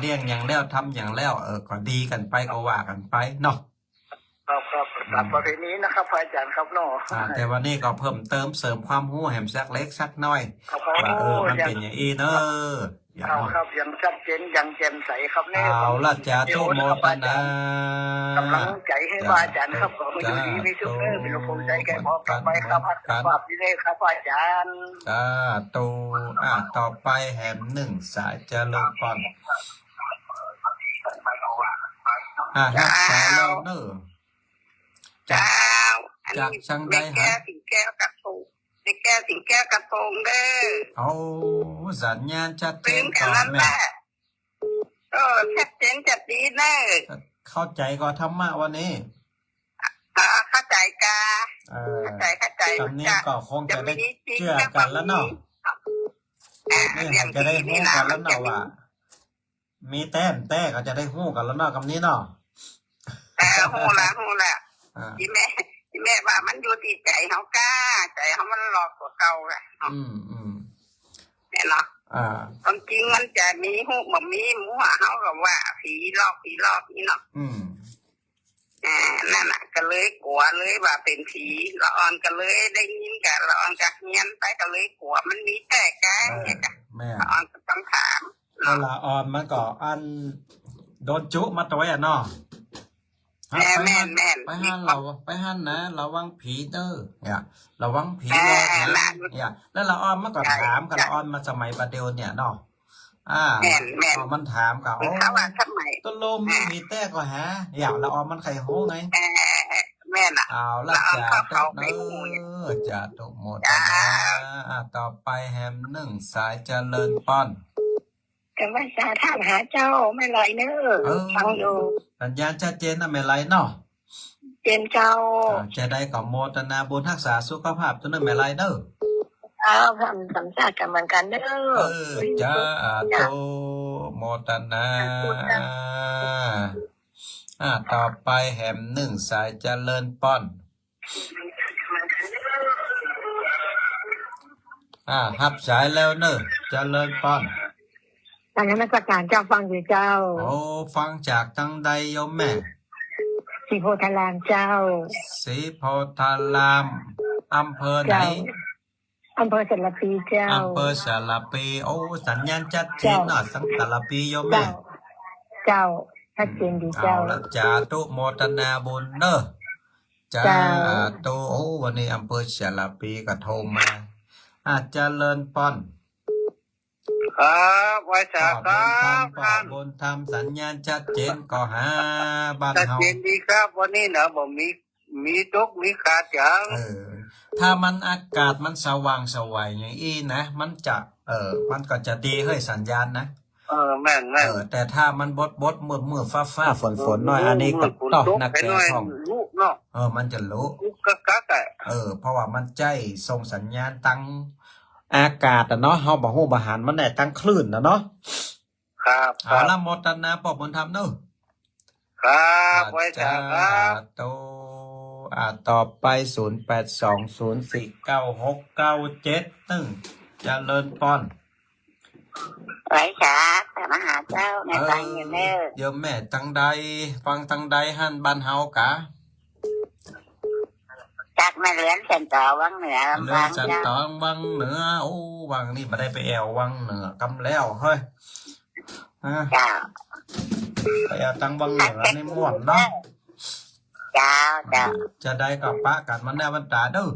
เลี้ยงอย่างแล้วทำอย่างแล้วก็ดีกันไปก็ว่ากันไปเนาะ ครับตามประเพณีนะครับอาจารย์ครับเนาะ แต่วันนี้ก็เพิ่มเติมเสริมความรู้แหมสักเล็กสักน้อยว่ามันเป็นอย่างอีเนอะอย่างเนาะ ครับยังชัดเจนยังแจ่มใสครับเนี่ย เอาละจ้าทุโมทนาก ำลังใจให้พระอาจารย์ครับขออยู่ดีมีสุขเด้อมีภูมิใจแก่พร้อมกันไปครับภาพที่ได้ครับอาจารย์ ตูต่อไปแหมหนึ่งสายเจริญพรฮักสายแล้วเนอะจากช่างใดฮะ สิงแก้วกระทงเด็กแก้วสิงแก้วกระทงเด้อ เอาสัญญาณชัดเจ ตื่ น น ก่ กั อน น นั้นแห แม่ ละชัดเจนจัดดีเด้อ เข้าใจก็ธรรมะวันนี้ เข้าใจกา เข้า เข้าใจ คำนี้ก็คงจะได้เชื่อกันแล้วเนาะนี่อาจจะได้หู้กันแล้วเนาะว่า มีแต้มแต่ก็จะได้หู้กันแล้วเนาะคำนี้เนาะ หูละที่แม่ว่ามันอยู่ที่ใจเขากล้าใจเขามันหลอกกว่าเก่าอะเนี่ยเนาะความจริงมันจะมีหูแบบมีมั่วเขากับว่าผีหลอกนี่เนาะนั่นน่ะก็เลยกลัวเลยว่าเป็นผีละออนก็เลยได้ยินกันละออนจากเงียนไปก็เลยกลัวมันมีแต่แกเนี่ยจ้ะละออนก็ต้องถาม ละออนมันก็อันโดนจุมาตัวอ่ะเนาะ แม่ไปหันนะระวังผีเด้อเนี่ยระวังผีหลอกนะเนี่ยแล้วละออนมันก็ถามกับละออนมาสมัยประเดี๋ยวเนี่ยเนาะมันถามกับต้นลมมีแต่ก็หาอยากละออนมันไข่โหไงแม่น่ะเอาละจ่าตุกเนอจ่าตุกหมดนะต่อไปแฮมหนึ่งสายเจริญป้อนแต่ว่าจะถามหาเจ้าไม่ไรเนอะฟังอยู่สัญญาณชัดเจนนะไม่ไรเนาะเจนเจ้าจะได้กับโมทนาบุญรักษาสุขภาพตัวนั้นไม่ไรเนอะทำสัมภาษณ์กันเหมือนกันเนอะจ้าโตโมทนาต่อไปแฮมหนึ่งสายเจริญป้อนฮับสายแล้วเนอะเจริญป้อนตอนนั้นนักการเจ้าฟังอยู่เจ้าโอ้ฟังจากทางใดโยมแม่สีโพธารามเจ้าสีโพธารามอำเภอไหนอำเภอสารปีเจ้าอำเภอสารปีโอ้สัญญาณชัดเจนเนาะสังสารปีโยมแม่เจ้าชัดเจนดีเจ้าละจาตุโมทนาบุญเนอะจาตุโอ้วันนี้อำเภอสารปีก็โทรมาเจริญป้อนครับไว้จากครับบนทำสัญญาณชัดเจนก็หาบ้านเฮาชัดเจนดีครับวันนี้นะผมมีตกมีขาดจังถ้ามันอากาศมันสว่างสวัยอย่างอี้นะมันจะมันก็จะดีให้สัญญาณนะแม่นแต่ถ้ามันบดมืดฟ้าฝนหน่อยอันนี้ก็ต้องนักแก่ของมันจะรู้เพราะว่ามันใจส่งสัญญาณตั้งอากาศเนาะเฮาบ่ฮู้บ่หันมันได้ตั้งคลื่นเนาะครับเอาละโมทนาปอบบุญธรรมเนาะครับไว้จ้าครับโตต่อไป0820496971เจริญพรไว้จ้าแต่มาหาเจ้าแม่ตังอยู่เด้อเดี๋ยวแม่ตังใดฟังตังใดหันบ้านเฮากะจากมาเรือนเส้นต่อวังเหนือเรือนเส้นต่อวังเหนือโอ้วังนี่มาได้ไปแอววังเหนือกำแล้วเฮ้ยไปเอาตังวังเหนือในม่วนเนาะจะได้กับป้ากันมันแน่วันตาเด้อ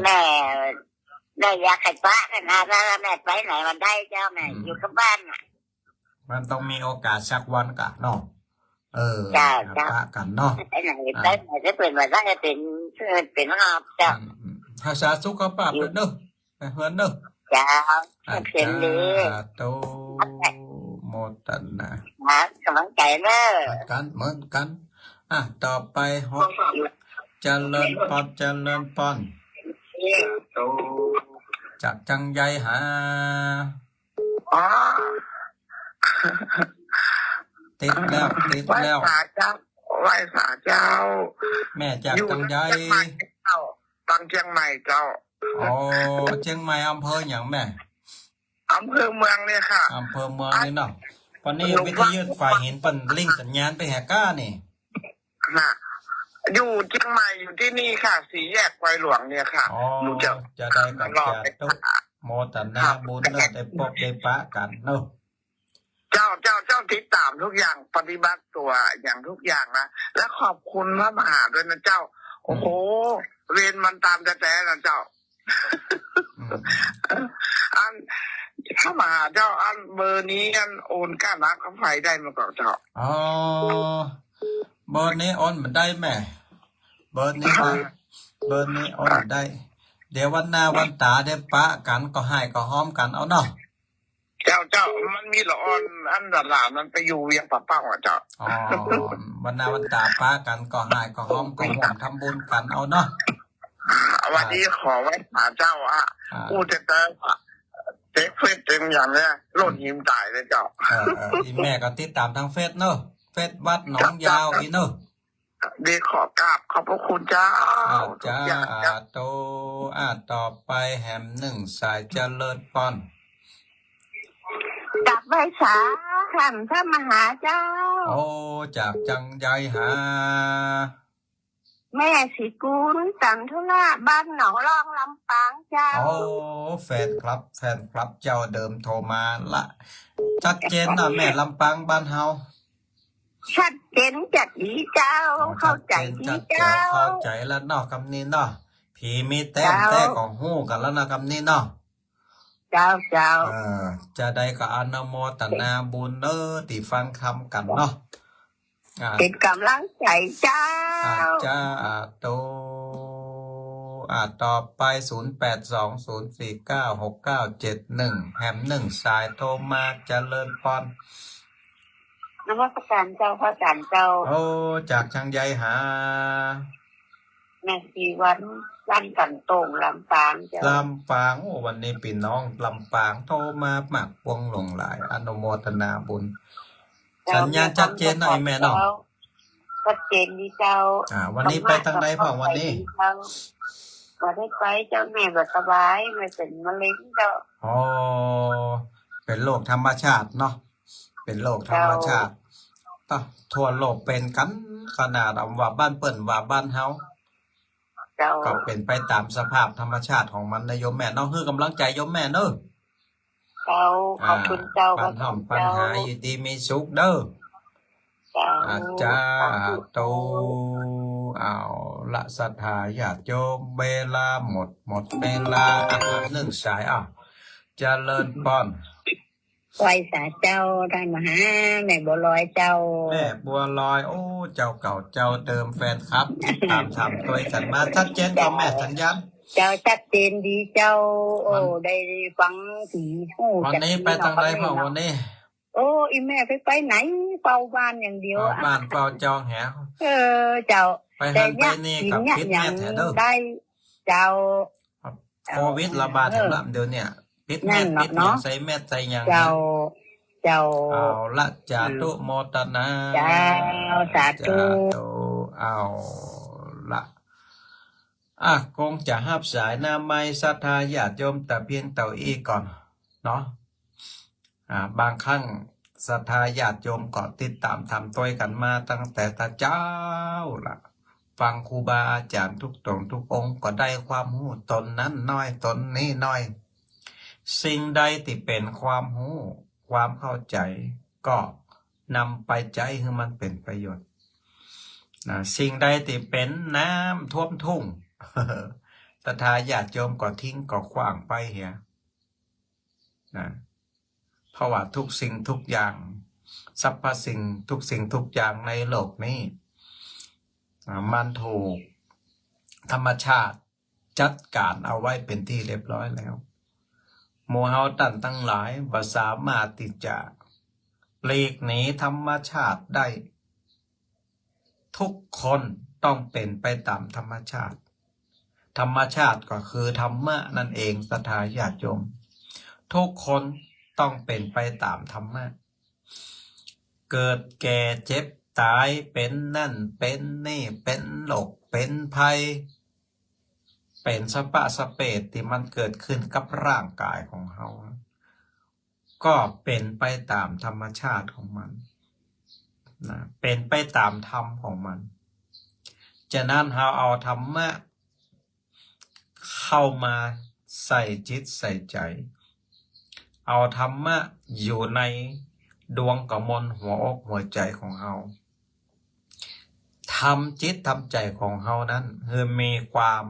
แม่ ได้ยาไข่ปลากันนะถ้าแม่ไปไหนมันได้เจ้าแม่อยู่กับบ้านน่ะมันต้องมีโอกาสสักวันกะเนาะจ้าปะกันเนาะไปไหนจะเป็นมาได้เป็นหอบจ้าภาษาสุขภาพเด้อเฮือนเด้อจ้าเพียนเลยโตโมตันนะกำลังใจเนอะเหมือนกันต่อไปฮอกเจริญปอนจากจังใยหาติดแล้วไหว้เจ้าแม่จากจังใยตั้งเชียงใหม่เจ้าเชียงใหม่อำเภออย่างแม่อำเภอเมืองเนี่ยค่ะอำเภอเมืองนี่เนาะวันนี้วิทยุฝ่ายเห็นปั่นลิงสัญญาณไปแหกก้านี่อยู่เชียงใหม่อยู่ที่นี่ค่ะสีแยกไฟหลวงเนี่ยค่ะหนูจะได้กับตุ๊กโมตันนาบุญเนอะได้พบได้ปะกันเนอะเจ้าติดตามทุกอย่างปฏิบัติตัวอย่างทุกอย่างนะและขอบคุณพระมหาด้วยนะเจ้าโอ้โหเวรมันตามแต่นะเจ้าอันถ้ามาเจ้าอันเบอร์นี้อันโอนก้านักเขาไฟได้มาก่อนเจ้าเบอร์นี้โอนมันได้แม่เบอร์นี้โอนได้ เดี๋ยววันหน้าวันตาได้ปะกันก็ให้ก็หอมกันเอาเนาะเจ้ามันมีละออนอันหลานมันไปอยู่ยังปะเป้าอ่ะเจ้าวันหน้าวันตาปะกันก็ให้ก็หอมก็ห่วงทำบุญกันเอาเนาะวันนี้ขอไว้หาเจ้าพูดแต่เจ๊เฟซเต็มอย่างเนี้ยโลดยิ้มตายเลยเจ้าอีแม่ก็ติดตามทางเฟซเนอะเฟซวัดหนองยาวอีเนอะดีขอกราบขอบพระคุณเจ้าจ้าโตต่อไปแหม1สายเจริญปอนกลับไปสาขันพระมหาเจ้าจากจังใยหาแม่สิกูลสันทุละบ้านหนองรองลำปางเจ้าแฟนครับเจ้าเดิมโทรมาละชัดเจนนะแม่ลำปางบ้านเฮาชัดเจนจัดดีเจ้าเข้าใจดีเจ้าเข้าใจแล้วเนาะคำนี้เนาะผีมีแต้มแต่ของหู้กันแล้วนะคำนี้เนาะเจ้าจะได้กับอนุโมทนาบุญที่ฟังคำกันเนาะเป็นกำลังใจเจ้าโตต่อไป0820496971แหม1สายโทรมาเจริญพรนมัสการเจ้าพระอาจารย์เจ้าจากจังใยหาแม่ชีวันลั่นกันโต่งลำปางเจ้าลำปางวันนี้พี่น้องลำปางโทรมาหมักวงหลงหลายอนุโมทนาบุญสัญญาณชัดเจนหน่อยแม่เนาะชัดเจนดีเจ้าวันนี้ไปทางไหนพ่อวันนี้วันได้ไปเจ้าแม่แบบสบายไม่เป็นมะเร็งเจ้าเป็นโรคธรรมชาติเนาะเป็นโรคธรรมชาติทั่วโลกเป็นกันขนาดว่าบ้านเปิ่นว่าบ้านเฮาก็เป็นไปตามสภาพธรรมชาติของมันนะโยมแม่เนาะให้กำลังใจโยมแม่เนอะขอบคุณเจ้าปัญหาอยู่ดีมีสุขเด้อจ้าโตละศรัทธาญาติโยมเวลาหมดเวลา1สายเจริญพรไหว้สาเจ้าท่านมหาแม่บัวลอยเจ้าแม่บัวลอยเจ้าเก่าเจ้าเดิมแฟนครับตามตัวฉันมาชัดเจนกับแม่สัญญาณเจ้าชัดเจนดีเจ้าได้ฟังสีหูวันนี้ไปทางไหนพ่อวันนี้อีแม่ไปไหนเฝ้าบ้านอย่างเดียวบ้านเฝ้าจองแหเจ้าไปหันไปนี่กับพิษแม่แถวเด้อได้เจ้าโควิดระบาดแถวลำเดียวเนี่ยพิษแม่พิษอย่างใส่แม่ใส่อย่างเจ้าละจาตุโมตนาเจ้าสาธุละคงจะหับสายหน้าไม้ศรัทธาญาติโยมแต่เพียงเต่าอีก่อนเนาะบางครั้งศรัทธาญาติโยมก็ติดตามทำตัวกันมาตั้งแต่ตาเจ้าล่ะฟังครูบาอาจารย์ทุกตรงทุกองค์ก็ได้ความรู้ตนนั้นน้อยตนนี้น้อยสิ่งใดที่เป็นความรู้ความเข้าใจก็นำไปใจให้มันเป็นประโยชน์สิ่งใดที่เป็นน้ำท่วมทุ่ง ศรัทธาญาติโยมก็ทิ้งก็ขว้างไปเหียนะเพราะว่าทุกสิ่งทุกอย่างสรรพสิ่งทุกสิ่งทุกอย่างในโลกนี้มันถูกธรรมชาติจัดการเอาไว้เป็นที่เรียบร้อยแล้วหมู่เฮาท่านทั้งหลายบ่สามารถที่จะหลีกหนีธรรมชาติได้ทุกคนต้องเป็นไปตามธรรมชาติธรรมชาติก็คือธรรมะนั่นเองศรัทธาญาติโยมทุกคนต้องเป็นไปตามธรรมะเกิดแก่เจ็บตายเป็นนั่นเป็นนี่เป็นโรคเป็นภัยเป็นสปะสเปดที่มันเกิดขึ้นกับร่างกายของเราก็เป็นไปตามธรรมชาติของมันนะเป็นไปตามธรรมของมันฉะนั้นเราเอาธรรมะเข้ามาใส่จิตใส่ใจเอาธรรมะอยู่ในดวงกมลหัวอกหัวใจของเราทำจิตทำใจของเรานั้นคือมีความ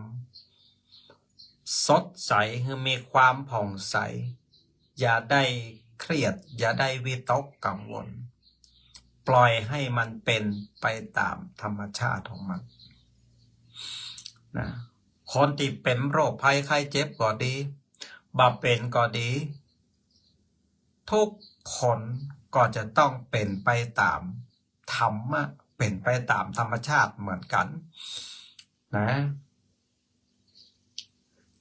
สดใสคือมีความผ่องใสอย่าได้เครียดอย่าได้วิตกกังวลปล่อยให้มันเป็นไปตามธรรมชาติของมันนะคนที่เป็นโรคภัยไข้เจ็บก็ดีบ่เป็นก็ดีทุกคนก็จะต้องเป็นไปตามธรรมะเป็นไปตามธรรมชาติเหมือนกันนะ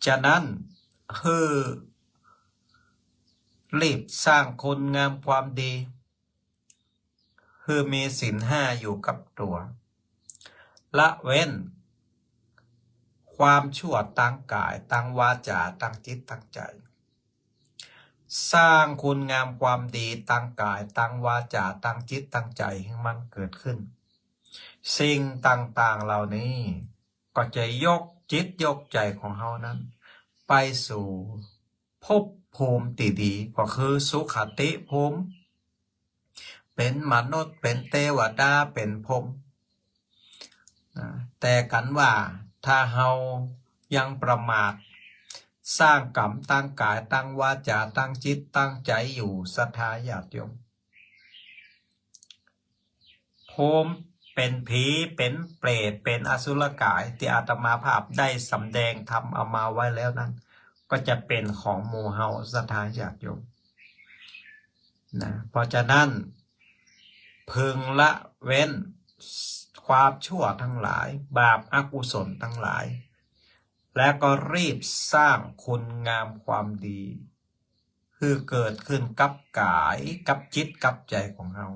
ฉะนั้นคือรีบสร้างคุณงามความดีคือมีศีลห้าอยู่กับตัวละเว้นความชั่วตั้งกายตั้งวาจาตั้งจิตตั้งใจสร้างคุณงามความดีตั้งกายตั้งวาจาตั้งจิตตั้งใจให้มันเกิดขึ้นสิ่งต่างๆเหล่านี้ก็จะยกจิตยกใจของเฮานั้นไปสู่ภพภูมิที่ดีก็คือสุขติภูมิเป็นมนุษย์เป็นเทวดาเป็นพรหมแต่กันว่าถ้าเฮายังประมาทสร้างกรรมตั้งกายตั้งวาจาตั้งจิตตั้งใจอยู่ศรัทธาญาติโยมพรหมเป็นผีเป็นเปรตเป็นอสุรกายที่อาตมาภาพได้สำแดงทำเอามาไว้แล้วนั้นก็จะเป็นของหมู่เฮาศรัทธาญาติโยมนะเพราะฉะนั้นพึงละเว้นความชั่วทั้งหลายบาปอกุศลทั้งหลายและก็รีบสร้างคุณงามความดีคือเกิดขึ้นกับกายกับจิตกับใจของเรา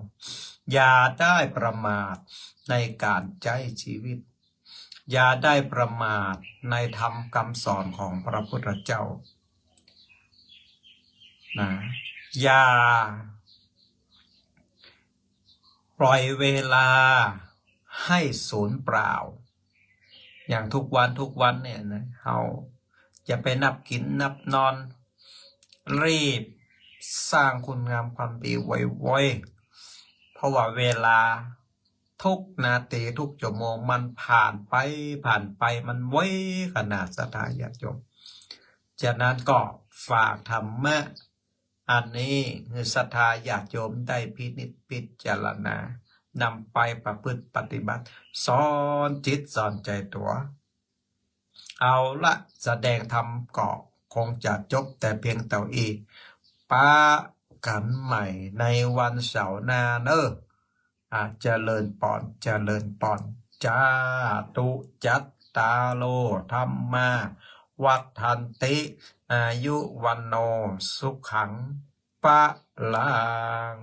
อย่าได้ประมาทในการใช้ชีวิตอย่าได้ประมาทในธรรมคำสอนของพระพุทธเจ้านะอย่าปล่อยเวลาให้สูญเปล่าอย่างทุกวันเนี่ยนะเราจะไปนับกินนับนอนรีบสร้างคุณงามความดีไว้เพราะว่าเวลาทุกนาทีทุกชั่วโมงมันผ่านไปมันไวขนาดศรัทธาญาติโยมฉะนั้นก็ฝากธรรมะอันนี้คือศรัทธาญาติโยมได้พินิจพิจารณานำไปประพฤติปฏิบัติสอนจิตสอนใจตัวเอาละแสดงธรรมก็คงจะจบแต่เพียงเท่านี้ปะกันใหม่ในวันเสาร์หน้าเนอะเจริญปอนจาตุจัตตาโลธรรมาวัฏันติอายุวันโนสุขังปะลัง